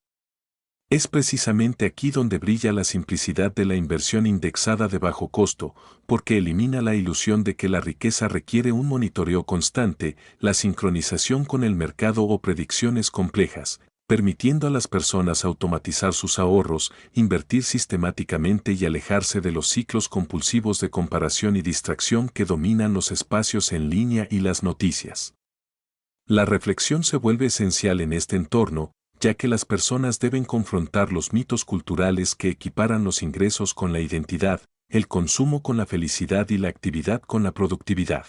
Es precisamente aquí donde brilla la simplicidad de la inversión indexada de bajo costo, porque elimina la ilusión de que la riqueza requiere un monitoreo constante, la sincronización con el mercado o predicciones complejas, permitiendo a las personas automatizar sus ahorros, invertir sistemáticamente y alejarse de los ciclos compulsivos de comparación y distracción que dominan los espacios en línea y las noticias. La reflexión se vuelve esencial en este entorno, ya que las personas deben confrontar los mitos culturales que equiparan los ingresos con la identidad, el consumo con la felicidad y la actividad con la productividad.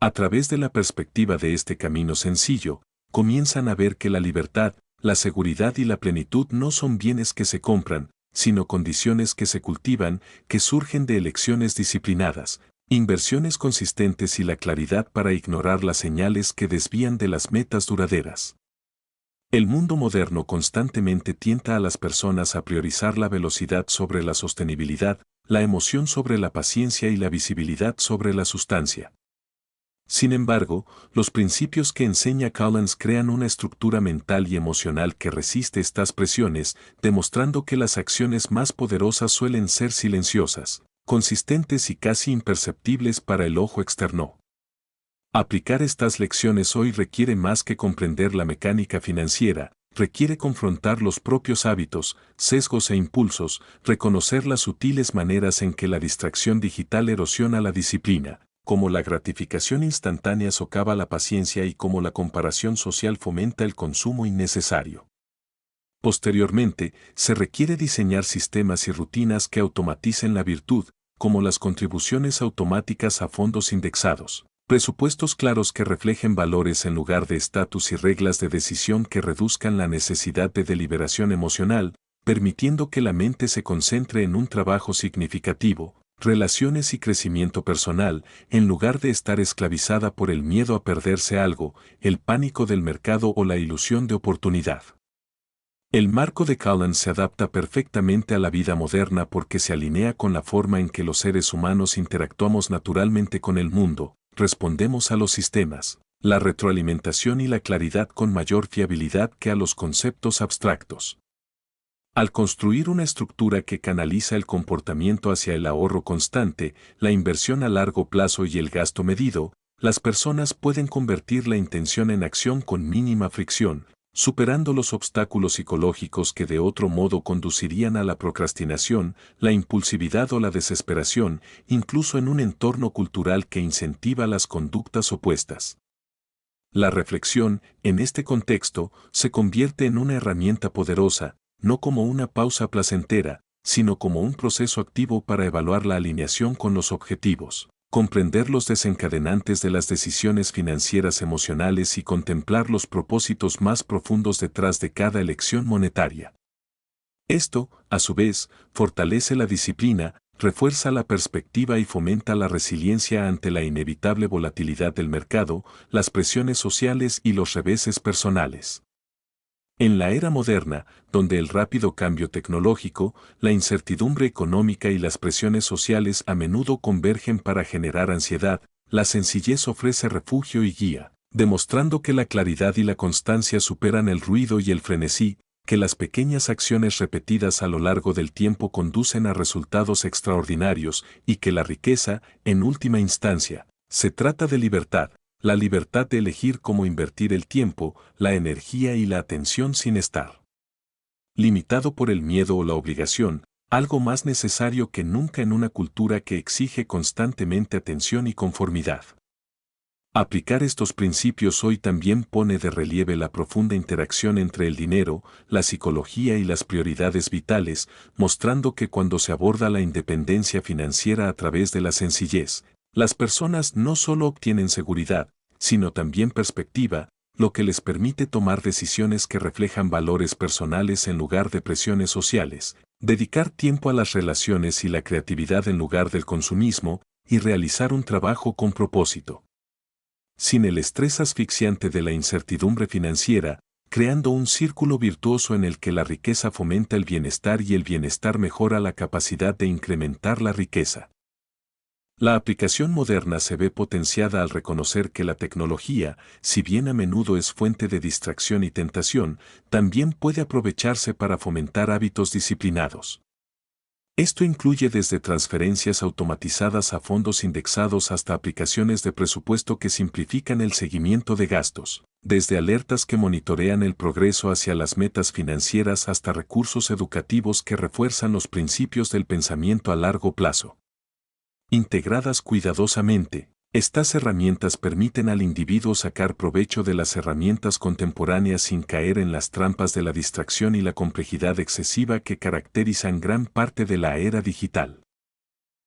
A través de la perspectiva de este camino sencillo, comienzan a ver que la libertad, la seguridad y la plenitud no son bienes que se compran, sino condiciones que se cultivan, que surgen de elecciones disciplinadas, inversiones consistentes y la claridad para ignorar las señales que desvían de las metas duraderas. El mundo moderno constantemente tienta a las personas a priorizar la velocidad sobre la sostenibilidad, la emoción sobre la paciencia y la visibilidad sobre la sustancia. Sin embargo, los principios que enseña Collins crean una estructura mental y emocional que resiste estas presiones, demostrando que las acciones más poderosas suelen ser silenciosas, consistentes y casi imperceptibles para el ojo externo. Aplicar estas lecciones hoy requiere más que comprender la mecánica financiera, requiere confrontar los propios hábitos, sesgos e impulsos, reconocer las sutiles maneras en que la distracción digital erosiona la disciplina, como la gratificación instantánea socava la paciencia y como la comparación social fomenta el consumo innecesario. Posteriormente, se requiere diseñar sistemas y rutinas que automaticen la virtud, como las contribuciones automáticas a fondos indexados, presupuestos claros que reflejen valores en lugar de estatus y reglas de decisión que reduzcan la necesidad de deliberación emocional, permitiendo que la mente se concentre en un trabajo significativo, relaciones y crecimiento personal, en lugar de estar esclavizada por el miedo a perderse algo, el pánico del mercado o la ilusión de oportunidad. El marco de Collins se adapta perfectamente a la vida moderna porque se alinea con la forma en que los seres humanos interactuamos naturalmente con el mundo, respondemos a los sistemas, la retroalimentación y la claridad con mayor fiabilidad que a los conceptos abstractos. Al construir una estructura que canaliza el comportamiento hacia el ahorro constante, la inversión a largo plazo y el gasto medido, las personas pueden convertir la intención en acción con mínima fricción, superando los obstáculos psicológicos que de otro modo conducirían a la procrastinación, la impulsividad o la desesperación, incluso en un entorno cultural que incentiva las conductas opuestas. La reflexión, en este contexto, se convierte en una herramienta poderosa, no como una pausa placentera, sino como un proceso activo para evaluar la alineación con los objetivos, comprender los desencadenantes de las decisiones financieras emocionales y contemplar los propósitos más profundos detrás de cada elección monetaria. Esto, a su vez, fortalece la disciplina, refuerza la perspectiva y fomenta la resiliencia ante la inevitable volatilidad del mercado, las presiones sociales y los reveses personales. En la era moderna, donde el rápido cambio tecnológico, la incertidumbre económica y las presiones sociales a menudo convergen para generar ansiedad, la sencillez ofrece refugio y guía, demostrando que la claridad y la constancia superan el ruido y el frenesí, que las pequeñas acciones repetidas a lo largo del tiempo conducen a resultados extraordinarios y que la riqueza, en última instancia, se trata de libertad, la libertad de elegir cómo invertir el tiempo, la energía y la atención sin estar limitado por el miedo o la obligación, algo más necesario que nunca en una cultura que exige constantemente atención y conformidad. Aplicar estos principios hoy también pone de relieve la profunda interacción entre el dinero, la psicología y las prioridades vitales, mostrando que cuando se aborda la independencia financiera a través de la sencillez, las personas no solo obtienen seguridad, sino también perspectiva, lo que les permite tomar decisiones que reflejan valores personales en lugar de presiones sociales, dedicar tiempo a las relaciones y la creatividad en lugar del consumismo, y realizar un trabajo con propósito. Sin el estrés asfixiante de la incertidumbre financiera, creando un círculo virtuoso en el que la riqueza fomenta el bienestar y el bienestar mejora la capacidad de incrementar la riqueza. La aplicación moderna se ve potenciada al reconocer que la tecnología, si bien a menudo es fuente de distracción y tentación, también puede aprovecharse para fomentar hábitos disciplinados. Esto incluye desde transferencias automatizadas a fondos indexados hasta aplicaciones de presupuesto que simplifican el seguimiento de gastos, desde alertas que monitorean el progreso hacia las metas financieras hasta recursos educativos que refuerzan los principios del pensamiento a largo plazo. Integradas cuidadosamente, estas herramientas permiten al individuo sacar provecho de las herramientas contemporáneas sin caer en las trampas de la distracción y la complejidad excesiva que caracterizan gran parte de la era digital.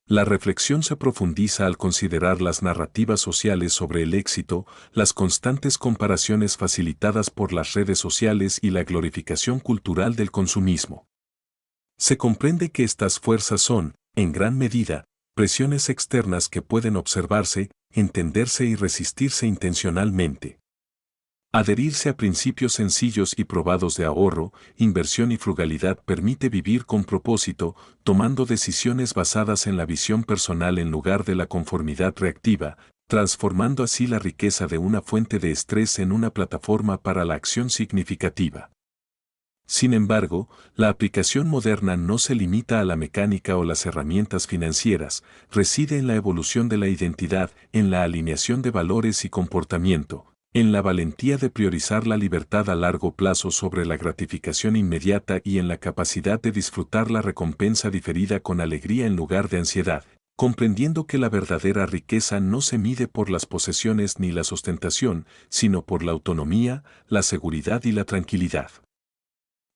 La reflexión se profundiza al considerar las narrativas sociales sobre el éxito, las constantes comparaciones facilitadas por las redes sociales y la glorificación cultural del consumismo. Se comprende que estas fuerzas son, en gran medida, presiones externas que pueden observarse, entenderse y resistirse intencionalmente. Adherirse a principios sencillos y probados de ahorro, inversión y frugalidad permite vivir con propósito, tomando decisiones basadas en la visión personal en lugar de la conformidad reactiva, transformando así la riqueza de una fuente de estrés en una plataforma para la acción significativa. Sin embargo, la aplicación moderna no se limita a la mecánica o las herramientas financieras, reside en la evolución de la identidad, en la alineación de valores y comportamiento, en la valentía de priorizar la libertad a largo plazo sobre la gratificación inmediata y en la capacidad de disfrutar la recompensa diferida con alegría en lugar de ansiedad, comprendiendo que la verdadera riqueza no se mide por las posesiones ni la ostentación, sino por la autonomía, la seguridad y la tranquilidad.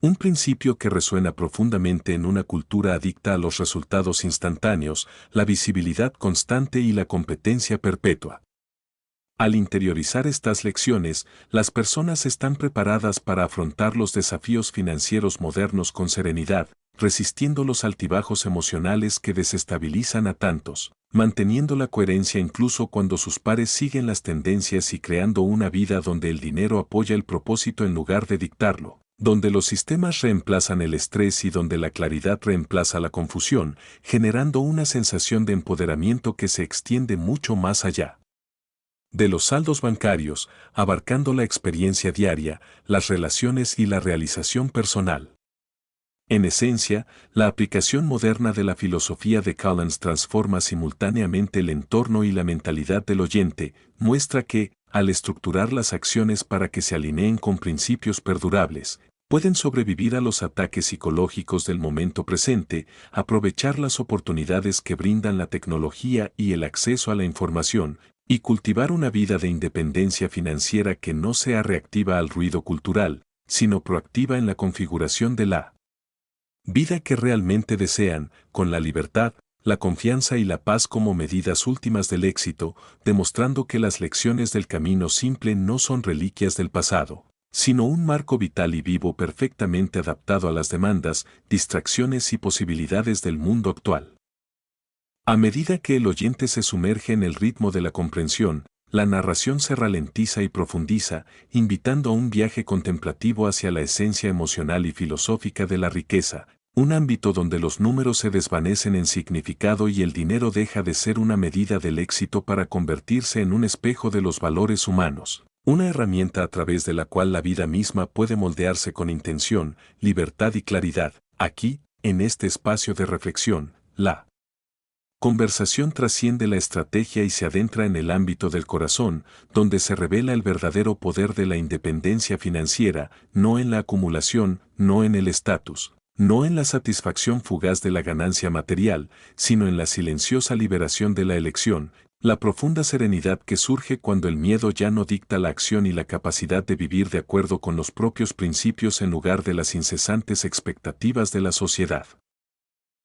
Un principio que resuena profundamente en una cultura adicta a los resultados instantáneos, la visibilidad constante y la competencia perpetua. Al interiorizar estas lecciones, las personas están preparadas para afrontar los desafíos financieros modernos con serenidad, resistiendo los altibajos emocionales que desestabilizan a tantos, manteniendo la coherencia incluso cuando sus pares siguen las tendencias y creando una vida donde el dinero apoya el propósito en lugar de dictarlo, donde los sistemas reemplazan el estrés y donde la claridad reemplaza la confusión, generando una sensación de empoderamiento que se extiende mucho más allá de los saldos bancarios, abarcando la experiencia diaria, las relaciones y la realización personal. En esencia, la aplicación moderna de la filosofía de Collins transforma simultáneamente el entorno y la mentalidad del oyente, muestra que, al estructurar las acciones para que se alineen con principios perdurables, pueden sobrevivir a los ataques psicológicos del momento presente, aprovechar las oportunidades que brindan la tecnología y el acceso a la información, y cultivar una vida de independencia financiera que no sea reactiva al ruido cultural, sino proactiva en la configuración de la vida que realmente desean, con la libertad, la confianza y la paz como medidas últimas del éxito, demostrando que las lecciones del camino simple no son reliquias del pasado, sino un marco vital y vivo perfectamente adaptado a las demandas, distracciones y posibilidades del mundo actual. A medida que el oyente se sumerge en el ritmo de la comprensión, la narración se ralentiza y profundiza, invitando a un viaje contemplativo hacia la esencia emocional y filosófica de la riqueza, un ámbito donde los números se desvanecen en significado y el dinero deja de ser una medida del éxito para convertirse en un espejo de los valores humanos, una herramienta a través de la cual la vida misma puede moldearse con intención, libertad y claridad. Aquí, en este espacio de reflexión, la conversación trasciende la estrategia y se adentra en el ámbito del corazón, donde se revela el verdadero poder de la independencia financiera, no en la acumulación, no en el estatus, no en la satisfacción fugaz de la ganancia material, sino en la silenciosa liberación de la elección, la profunda serenidad que surge cuando el miedo ya no dicta la acción y la capacidad de vivir de acuerdo con los propios principios en lugar de las incesantes expectativas de la sociedad.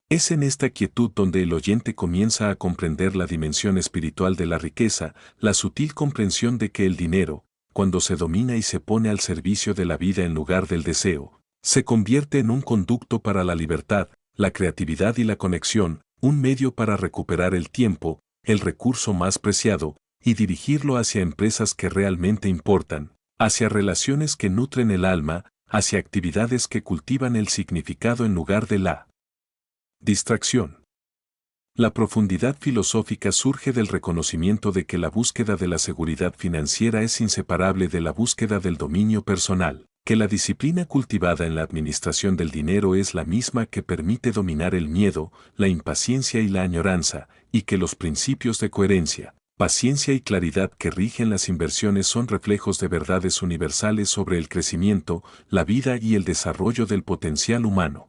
Es en esta quietud donde el oyente comienza a comprender la dimensión espiritual de la riqueza, la sutil comprensión de que el dinero, cuando se domina y se pone al servicio de la vida en lugar del deseo, se convierte en un conducto para la libertad, la creatividad y la conexión, un medio para recuperar el tiempo, el recurso más preciado, y dirigirlo hacia empresas que realmente importan, hacia relaciones que nutren el alma, hacia actividades que cultivan el significado en lugar de la distracción. La profundidad filosófica surge del reconocimiento de que la búsqueda de la seguridad financiera es inseparable de la búsqueda del dominio personal, que la disciplina cultivada en la administración del dinero es la misma que permite dominar el miedo, la impaciencia y la añoranza, y que los principios de coherencia, paciencia y claridad que rigen las inversiones son reflejos de verdades universales sobre el crecimiento, la vida y el desarrollo del potencial humano.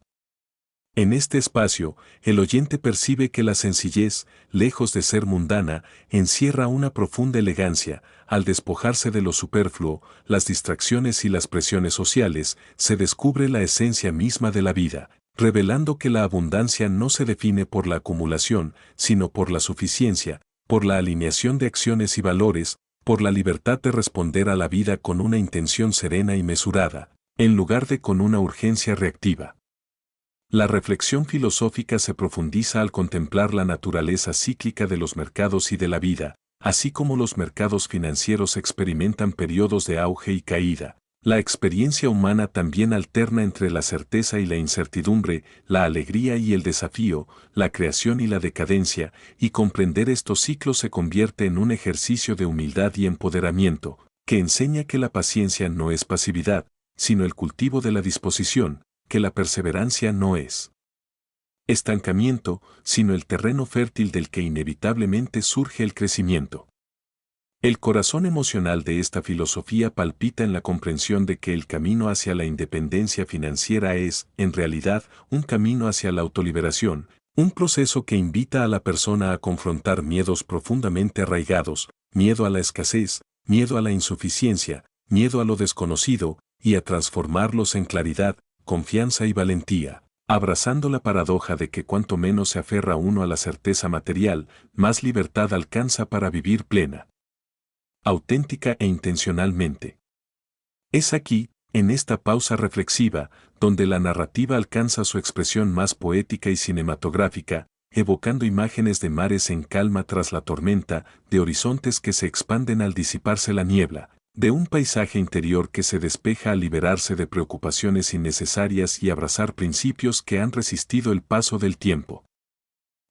En este espacio, el oyente percibe que la sencillez, lejos de ser mundana, encierra una profunda elegancia. Al despojarse de lo superfluo, las distracciones y las presiones sociales, se descubre la esencia misma de la vida, revelando que la abundancia no se define por la acumulación, sino por la suficiencia, por la alineación de acciones y valores, por la libertad de responder a la vida con una intención serena y mesurada, en lugar de con una urgencia reactiva. La reflexión filosófica se profundiza al contemplar la naturaleza cíclica de los mercados y de la vida, así como los mercados financieros experimentan periodos de auge y caída. La experiencia humana también alterna entre la certeza y la incertidumbre, la alegría y el desafío, la creación y la decadencia, y comprender estos ciclos se convierte en un ejercicio de humildad y empoderamiento, que enseña que la paciencia no es pasividad, sino el cultivo de la disposición, que la perseverancia no es estancamiento, sino el terreno fértil del que inevitablemente surge el crecimiento. El corazón emocional de esta filosofía palpita en la comprensión de que el camino hacia la independencia financiera es, en realidad, un camino hacia la autoliberación, un proceso que invita a la persona a confrontar miedos profundamente arraigados, miedo a la escasez, miedo a la insuficiencia, miedo a lo desconocido, y a transformarlos en claridad, confianza y valentía, abrazando la paradoja de que cuanto menos se aferra uno a la certeza material, más libertad alcanza para vivir plena, auténtica e intencionalmente. Es aquí, en esta pausa reflexiva, donde la narrativa alcanza su expresión más poética y cinematográfica, evocando imágenes de mares en calma tras la tormenta, de horizontes que se expanden al disiparse la niebla, de un paisaje interior que se despeja al liberarse de preocupaciones innecesarias y abrazar principios que han resistido el paso del tiempo.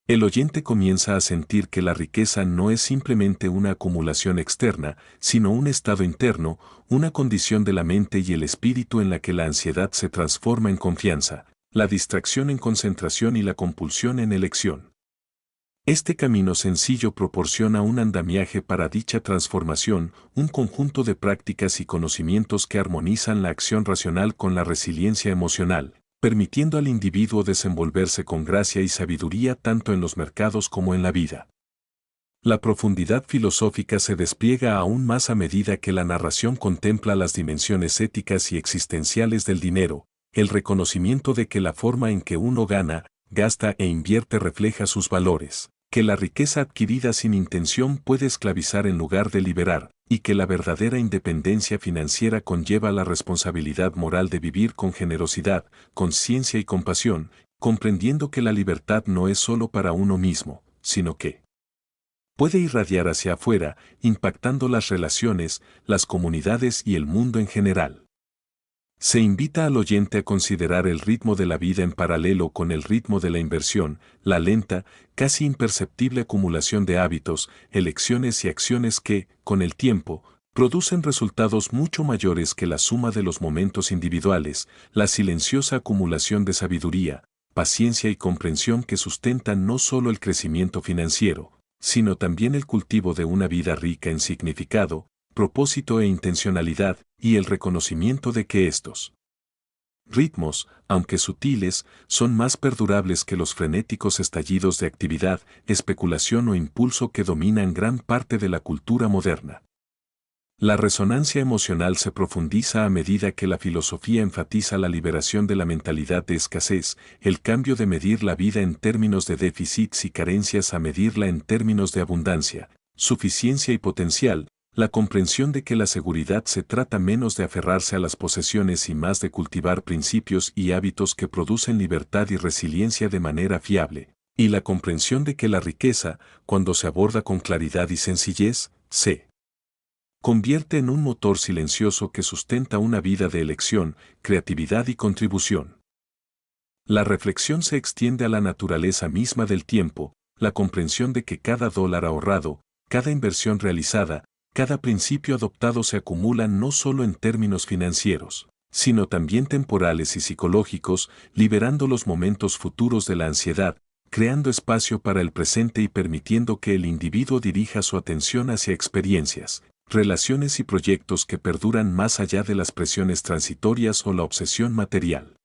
El oyente comienza a sentir que la riqueza no es simplemente una acumulación externa, sino un estado interno, una condición de la mente y el espíritu en la que la ansiedad se transforma en confianza, la distracción en concentración y la compulsión en elección. Este camino sencillo proporciona un andamiaje para dicha transformación, un conjunto de prácticas y conocimientos que armonizan la acción racional con la resiliencia emocional, permitiendo al individuo desenvolverse con gracia y sabiduría tanto en los mercados como en la vida. La profundidad filosófica se despliega aún más a medida que la narración contempla las dimensiones éticas y existenciales del dinero, el reconocimiento de que la forma en que uno gana, gasta e invierte refleja sus valores, que la riqueza adquirida sin intención puede esclavizar en lugar de liberar, y que la verdadera independencia financiera conlleva la responsabilidad moral de vivir con generosidad, conciencia y compasión, comprendiendo que la libertad no es solo para uno mismo, sino que puede irradiar hacia afuera, impactando las relaciones, las comunidades y el mundo en general. Se invita al oyente a considerar el ritmo de la vida en paralelo con el ritmo de la inversión, la lenta, casi imperceptible acumulación de hábitos, elecciones y acciones que, con el tiempo, producen resultados mucho mayores que la suma de los momentos individuales, la silenciosa acumulación de sabiduría, paciencia y comprensión que sustentan no solo el crecimiento financiero, sino también el cultivo de una vida rica en significado, propósito e intencionalidad, y el reconocimiento de que estos ritmos, aunque sutiles, son más perdurables que los frenéticos estallidos de actividad, especulación o impulso que dominan gran parte de la cultura moderna. La resonancia emocional se profundiza a medida que la filosofía enfatiza la liberación de la mentalidad de escasez, el cambio de medir la vida en términos de déficits y carencias a medirla en términos de abundancia, suficiencia y potencial, la comprensión de que la seguridad se trata menos de aferrarse a las posesiones y más de cultivar principios y hábitos que producen libertad y resiliencia de manera fiable, y la comprensión de que la riqueza, cuando se aborda con claridad y sencillez, se convierte en un motor silencioso que sustenta una vida de elección, creatividad y contribución. La reflexión se extiende a la naturaleza misma del tiempo, la comprensión de que cada dólar ahorrado, cada inversión realizada, cada principio adoptado se acumula no solo en términos financieros, sino también temporales y psicológicos, liberando los momentos futuros de la ansiedad, creando espacio para el presente y permitiendo que el individuo dirija su atención hacia experiencias, relaciones y proyectos que perduran más allá de las presiones transitorias o la obsesión material.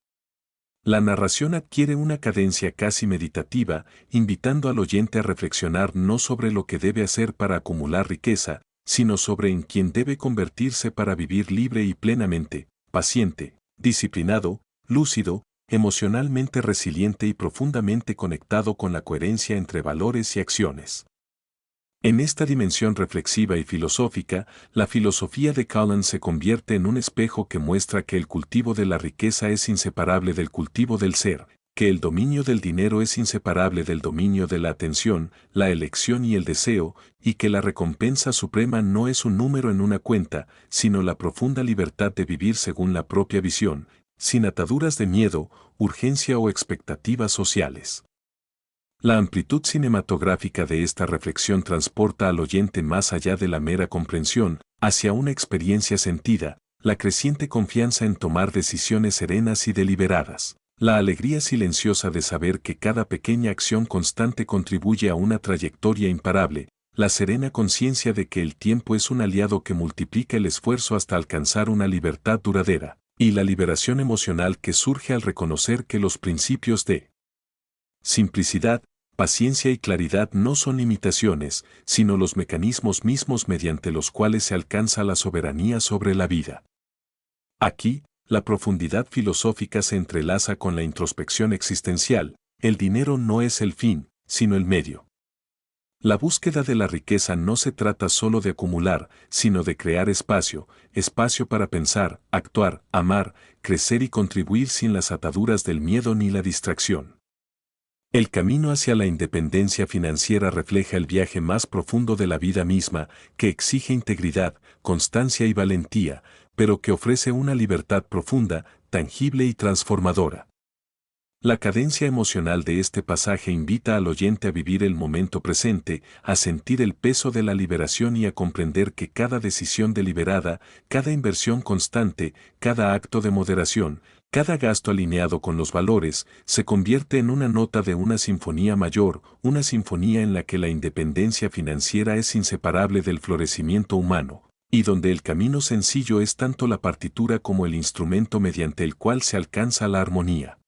La narración adquiere una cadencia casi meditativa, invitando al oyente a reflexionar no sobre lo que debe hacer para acumular riqueza, sino sobre en quién debe convertirse para vivir libre y plenamente, paciente, disciplinado, lúcido, emocionalmente resiliente y profundamente conectado con la coherencia entre valores y acciones. En esta dimensión reflexiva y filosófica, la filosofía de Cullen se convierte en un espejo que muestra que el cultivo de la riqueza es inseparable del cultivo del ser, que el dominio del dinero es inseparable del dominio de la atención, la elección y el deseo, y que la recompensa suprema no es un número en una cuenta, sino la profunda libertad de vivir según la propia visión, sin ataduras de miedo, urgencia o expectativas sociales. La amplitud cinematográfica de esta reflexión transporta al oyente más allá de la mera comprensión, hacia una experiencia sentida, la creciente confianza en tomar decisiones serenas y deliberadas, la alegría silenciosa de saber que cada pequeña acción constante contribuye a una trayectoria imparable, la serena conciencia de que el tiempo es un aliado que multiplica el esfuerzo hasta alcanzar una libertad duradera, y la liberación emocional que surge al reconocer que los principios de simplicidad, paciencia y claridad no son imitaciones, sino los mecanismos mismos mediante los cuales se alcanza la soberanía sobre la vida. Aquí, la profundidad filosófica se entrelaza con la introspección existencial, el dinero no es el fin, sino el medio. La búsqueda de la riqueza no se trata solo de acumular, sino de crear espacio, espacio para pensar, actuar, amar, crecer y contribuir sin las ataduras del miedo ni la distracción. El camino hacia la independencia financiera refleja el viaje más profundo de la vida misma, que exige integridad, constancia y valentía, pero que ofrece una libertad profunda, tangible y transformadora. La cadencia emocional de este pasaje invita al oyente a vivir el momento presente, a sentir el peso de la liberación y a comprender que cada decisión deliberada, cada inversión constante, cada acto de moderación, cada gasto alineado con los valores, se convierte en una nota de una sinfonía mayor, una sinfonía en la que la independencia financiera es inseparable del florecimiento humano, y donde el camino sencillo es tanto la partitura como el instrumento mediante el cual se alcanza la armonía.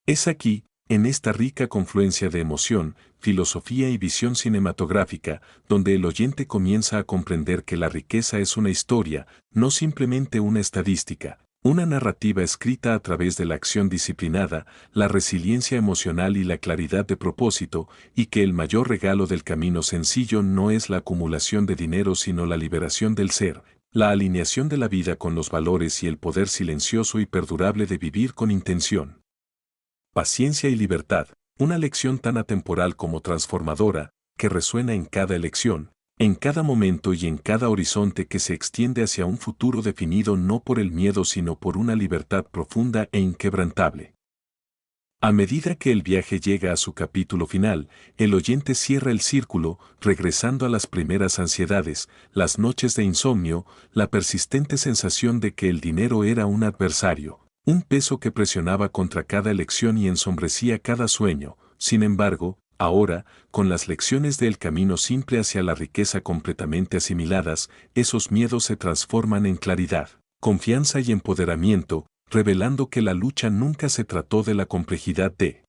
Es aquí, en esta rica confluencia de emoción, filosofía y visión cinematográfica, donde el oyente comienza a comprender que la riqueza es una historia, no simplemente una estadística, una narrativa escrita a través de la acción disciplinada, la resiliencia emocional y la claridad de propósito, y que el mayor regalo del camino sencillo no es la acumulación de dinero sino la liberación del ser, la alineación de la vida con los valores y el poder silencioso y perdurable de vivir con intención, paciencia y libertad, Una lección tan atemporal como transformadora, que resuena en cada elección, en cada momento y en cada horizonte que se extiende hacia un futuro definido no por el miedo sino por una libertad profunda e inquebrantable. A medida que el viaje llega a su capítulo final, el oyente cierra el círculo, regresando a las primeras ansiedades, las noches de insomnio, la persistente sensación de que el dinero era un adversario, un peso que presionaba contra cada elección y ensombrecía cada sueño. Sin embargo, ahora, con las lecciones del camino simple hacia la riqueza completamente asimiladas, esos miedos se transforman en claridad, confianza y empoderamiento, revelando que la lucha nunca se trató de la complejidad de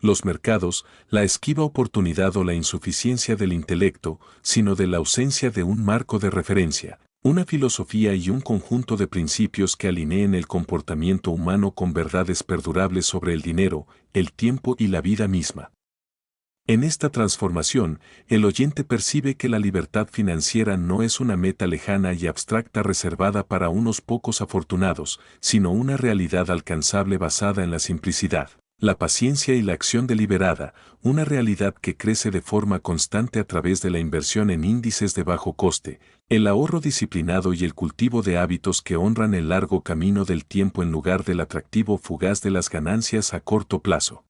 los mercados, la esquiva oportunidad o la insuficiencia del intelecto, sino de la ausencia de un marco de referencia, una filosofía y un conjunto de principios que alineen el comportamiento humano con verdades perdurables sobre el dinero, el tiempo y la vida misma. En esta transformación, el oyente percibe que la libertad financiera no es una meta lejana y abstracta reservada para unos pocos afortunados, sino una realidad alcanzable basada en la simplicidad, la paciencia y la acción deliberada, una realidad que crece de forma constante a través de la inversión en índices de bajo coste, el ahorro disciplinado y el cultivo de hábitos que honran el largo camino del tiempo en lugar del atractivo fugaz de las ganancias a corto plazo.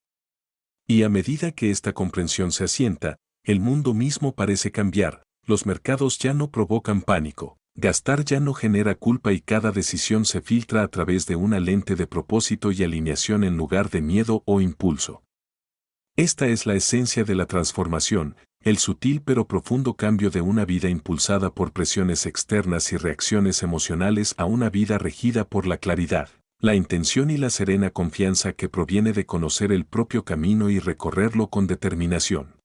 Y a medida que esta comprensión se asienta, el mundo mismo parece cambiar, los mercados ya no provocan pánico, gastar ya no genera culpa y cada decisión se filtra a través de una lente de propósito y alineación en lugar de miedo o impulso. Esta es la esencia de la transformación, el sutil pero profundo cambio de una vida impulsada por presiones externas y reacciones emocionales a una vida regida por la claridad, la intención y la serena confianza que proviene de conocer el propio camino y recorrerlo con determinación.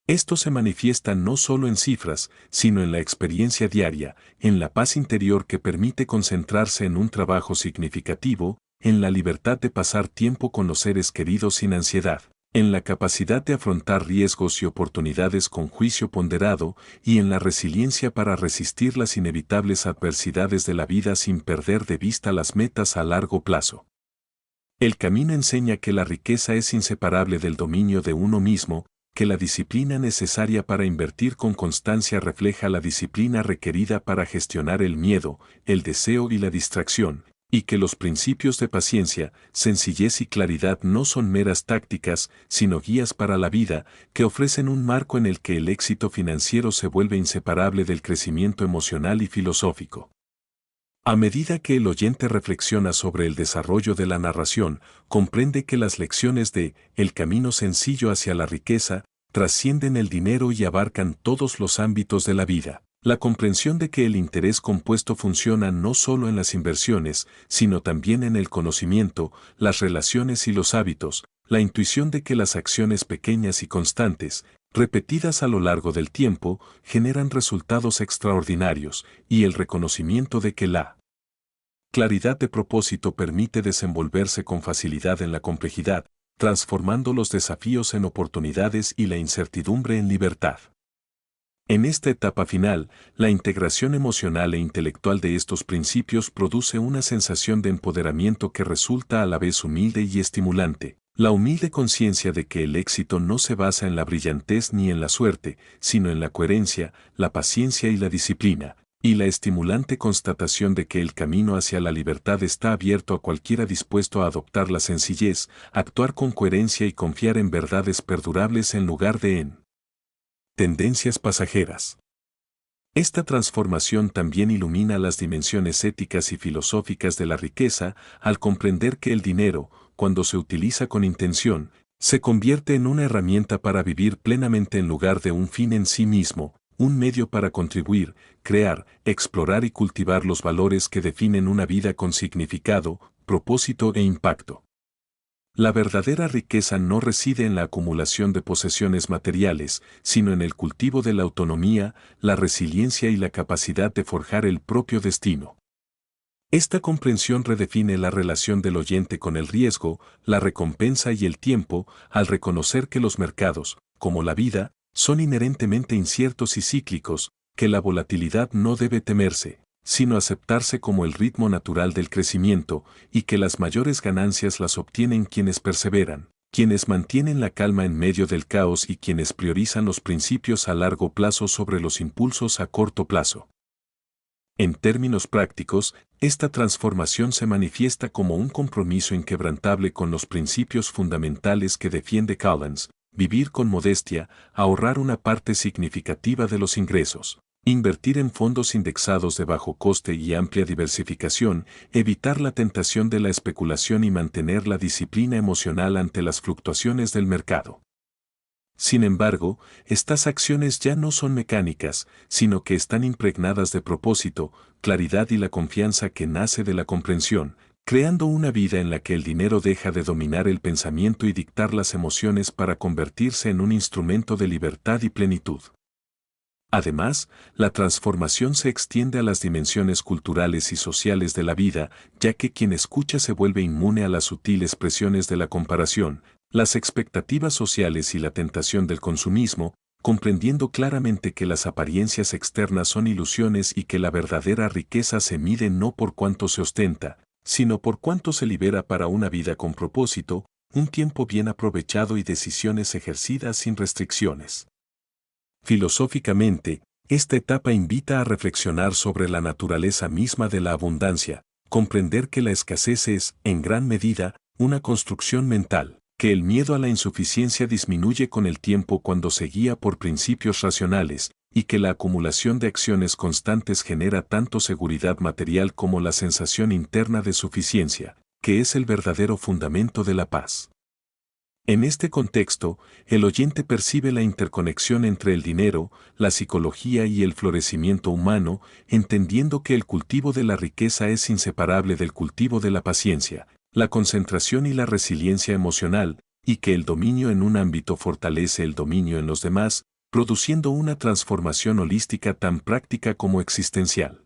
Esto se manifiesta no solo en cifras, sino en la experiencia diaria, en la paz interior que permite concentrarse en un trabajo significativo, en la libertad de pasar tiempo con los seres queridos sin ansiedad, en la capacidad de afrontar riesgos y oportunidades con juicio ponderado y en la resiliencia para resistir las inevitables adversidades de la vida sin perder de vista las metas a largo plazo. El camino enseña que la riqueza es inseparable del dominio de uno mismo, que la disciplina necesaria para invertir con constancia refleja la disciplina requerida para gestionar el miedo, el deseo y la distracción, y que los principios de paciencia, sencillez y claridad no son meras tácticas, sino guías para la vida, que ofrecen un marco en el que el éxito financiero se vuelve inseparable del crecimiento emocional y filosófico. A medida que el oyente reflexiona sobre el desarrollo de la narración, comprende que las lecciones de El camino sencillo hacia la riqueza trascienden el dinero y abarcan todos los ámbitos de la vida. La comprensión de que el interés compuesto funciona no solo en las inversiones, sino también en el conocimiento, las relaciones y los hábitos, la intuición de que las acciones pequeñas y constantes, repetidas a lo largo del tiempo, generan resultados extraordinarios, y el reconocimiento de que la claridad de propósito permite desenvolverse con facilidad en la complejidad, transformando los desafíos en oportunidades y la incertidumbre en libertad. En esta etapa final, la integración emocional e intelectual de estos principios produce una sensación de empoderamiento que resulta a la vez humilde y estimulante. La humilde conciencia de que el éxito no se basa en la brillantez ni en la suerte, sino en la coherencia, la paciencia y la disciplina, y la estimulante constatación de que el camino hacia la libertad está abierto a cualquiera dispuesto a adoptar la sencillez, actuar con coherencia y confiar en verdades perdurables en lugar de en tendencias pasajeras. Esta transformación también ilumina las dimensiones éticas y filosóficas de la riqueza al comprender que el dinero, cuando se utiliza con intención, se convierte en una herramienta para vivir plenamente en lugar de un fin en sí mismo, un medio para contribuir, crear, explorar y cultivar los valores que definen una vida con significado, propósito e impacto. La verdadera riqueza no reside en la acumulación de posesiones materiales, sino en el cultivo de la autonomía, la resiliencia y la capacidad de forjar el propio destino. Esta comprensión redefine la relación del oyente con el riesgo, la recompensa y el tiempo, al reconocer que los mercados, como la vida, son inherentemente inciertos y cíclicos, que la volatilidad no debe temerse, sino aceptarse como el ritmo natural del crecimiento, y que las mayores ganancias las obtienen quienes perseveran, quienes mantienen la calma en medio del caos y quienes priorizan los principios a largo plazo sobre los impulsos a corto plazo. En términos prácticos, esta transformación se manifiesta como un compromiso inquebrantable con los principios fundamentales que defiende Collins: vivir con modestia, ahorrar una parte significativa de los ingresos, invertir en fondos indexados de bajo coste y amplia diversificación, evitar la tentación de la especulación y mantener la disciplina emocional ante las fluctuaciones del mercado. Sin embargo, estas acciones ya no son mecánicas, sino que están impregnadas de propósito, claridad y la confianza que nace de la comprensión, creando una vida en la que el dinero deja de dominar el pensamiento y dictar las emociones para convertirse en un instrumento de libertad y plenitud. Además, la transformación se extiende a las dimensiones culturales y sociales de la vida, ya que quien escucha se vuelve inmune a las sutiles presiones de la comparación, las expectativas sociales y la tentación del consumismo, comprendiendo claramente que las apariencias externas son ilusiones y que la verdadera riqueza se mide no por cuánto se ostenta, sino por cuánto se libera para una vida con propósito, un tiempo bien aprovechado y decisiones ejercidas sin restricciones. Filosóficamente, esta etapa invita a reflexionar sobre la naturaleza misma de la abundancia, comprender que la escasez es, en gran medida, una construcción mental, que el miedo a la insuficiencia disminuye con el tiempo cuando se guía por principios racionales, y que la acumulación de acciones constantes genera tanto seguridad material como la sensación interna de suficiencia, que es el verdadero fundamento de la paz. En este contexto, el oyente percibe la interconexión entre el dinero, la psicología y el florecimiento humano, entendiendo que el cultivo de la riqueza es inseparable del cultivo de la paciencia, la concentración y la resiliencia emocional, y que el dominio en un ámbito fortalece el dominio en los demás, produciendo una transformación holística tan práctica como existencial.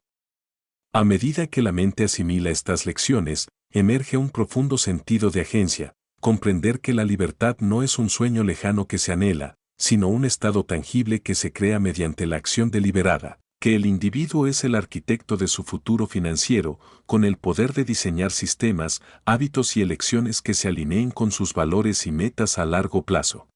A medida que la mente asimila estas lecciones, emerge un profundo sentido de agencia, comprender que la libertad no es un sueño lejano que se anhela, sino un estado tangible que se crea mediante la acción deliberada, que el individuo es el arquitecto de su futuro financiero, con el poder de diseñar sistemas, hábitos y elecciones que se alineen con sus valores y metas a largo plazo.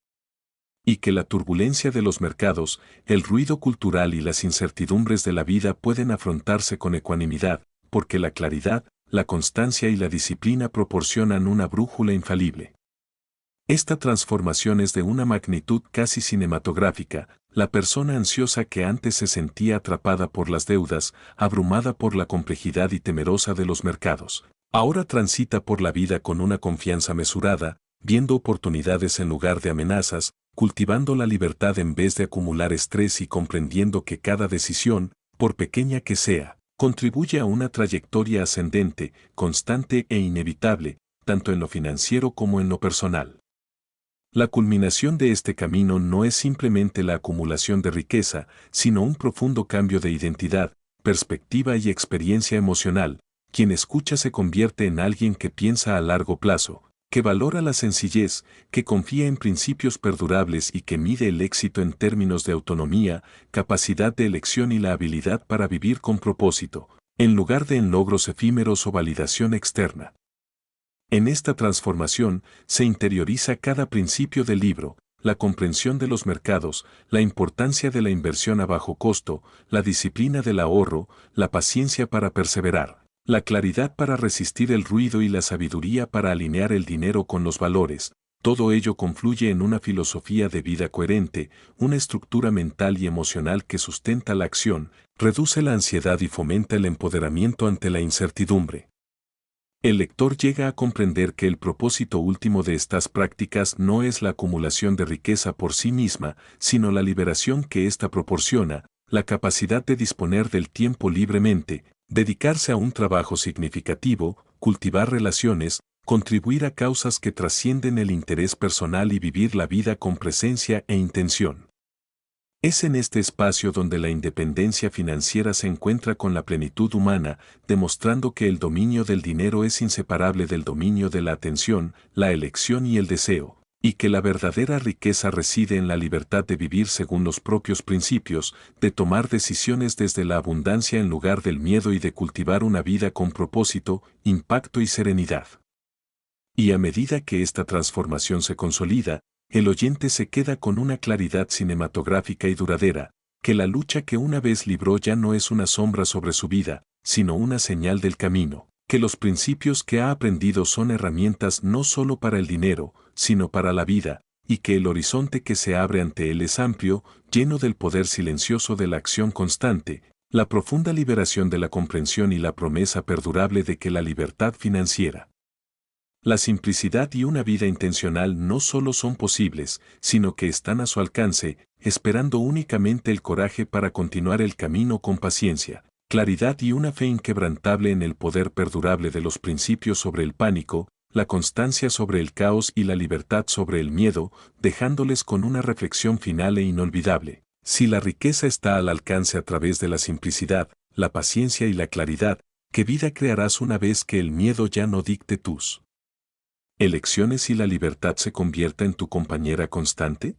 Y que la turbulencia de los mercados, el ruido cultural y las incertidumbres de la vida pueden afrontarse con ecuanimidad, porque la claridad, la constancia y la disciplina proporcionan una brújula infalible. Esta transformación es de una magnitud casi cinematográfica. La persona ansiosa que antes se sentía atrapada por las deudas, abrumada por la complejidad y temerosa de los mercados, ahora transita por la vida con una confianza mesurada, viendo oportunidades en lugar de amenazas, cultivando la libertad en vez de acumular estrés y comprendiendo que cada decisión, por pequeña que sea, contribuye a una trayectoria ascendente, constante e inevitable, tanto en lo financiero como en lo personal. La culminación de este camino no es simplemente la acumulación de riqueza, sino un profundo cambio de identidad, perspectiva y experiencia emocional. Quien escucha se convierte en alguien que piensa a largo plazo, que valora la sencillez, que confía en principios perdurables y que mide el éxito en términos de autonomía, capacidad de elección y la habilidad para vivir con propósito, en lugar de en logros efímeros o validación externa. En esta transformación se interioriza cada principio del libro, la comprensión de los mercados, la importancia de la inversión a bajo costo, la disciplina del ahorro, la paciencia para perseverar, la claridad para resistir el ruido y la sabiduría para alinear el dinero con los valores. Todo ello confluye en una filosofía de vida coherente, una estructura mental y emocional que sustenta la acción, reduce la ansiedad y fomenta el empoderamiento ante la incertidumbre. El lector llega a comprender que el propósito último de estas prácticas no es la acumulación de riqueza por sí misma, sino la liberación que ésta proporciona, la capacidad de disponer del tiempo libremente, dedicarse a un trabajo significativo, cultivar relaciones, contribuir a causas que trascienden el interés personal y vivir la vida con presencia e intención. Es en este espacio donde la independencia financiera se encuentra con la plenitud humana, demostrando que el dominio del dinero es inseparable del dominio de la atención, la elección y el deseo, y que la verdadera riqueza reside en la libertad de vivir según los propios principios, de tomar decisiones desde la abundancia en lugar del miedo y de cultivar una vida con propósito, impacto y serenidad. Y a medida que esta transformación se consolida, el oyente se queda con una claridad cinematográfica y duradera, que la lucha que una vez libró ya no es una sombra sobre su vida, sino una señal del camino, que los principios que ha aprendido son herramientas no solo para el dinero, sino para la vida, y que el horizonte que se abre ante él es amplio, lleno del poder silencioso de la acción constante, la profunda liberación de la comprensión y la promesa perdurable de que la libertad financiera, la simplicidad y una vida intencional no solo son posibles, sino que están a su alcance, esperando únicamente el coraje para continuar el camino con paciencia, claridad y una fe inquebrantable en el poder perdurable de los principios sobre el pánico, la constancia sobre el caos y la libertad sobre el miedo, dejándoles con una reflexión final e inolvidable. Si la riqueza está al alcance a través de la simplicidad, la paciencia y la claridad, ¿qué vida crearás una vez que el miedo ya no dicte tus elecciones y la libertad se convierta en tu compañera constante?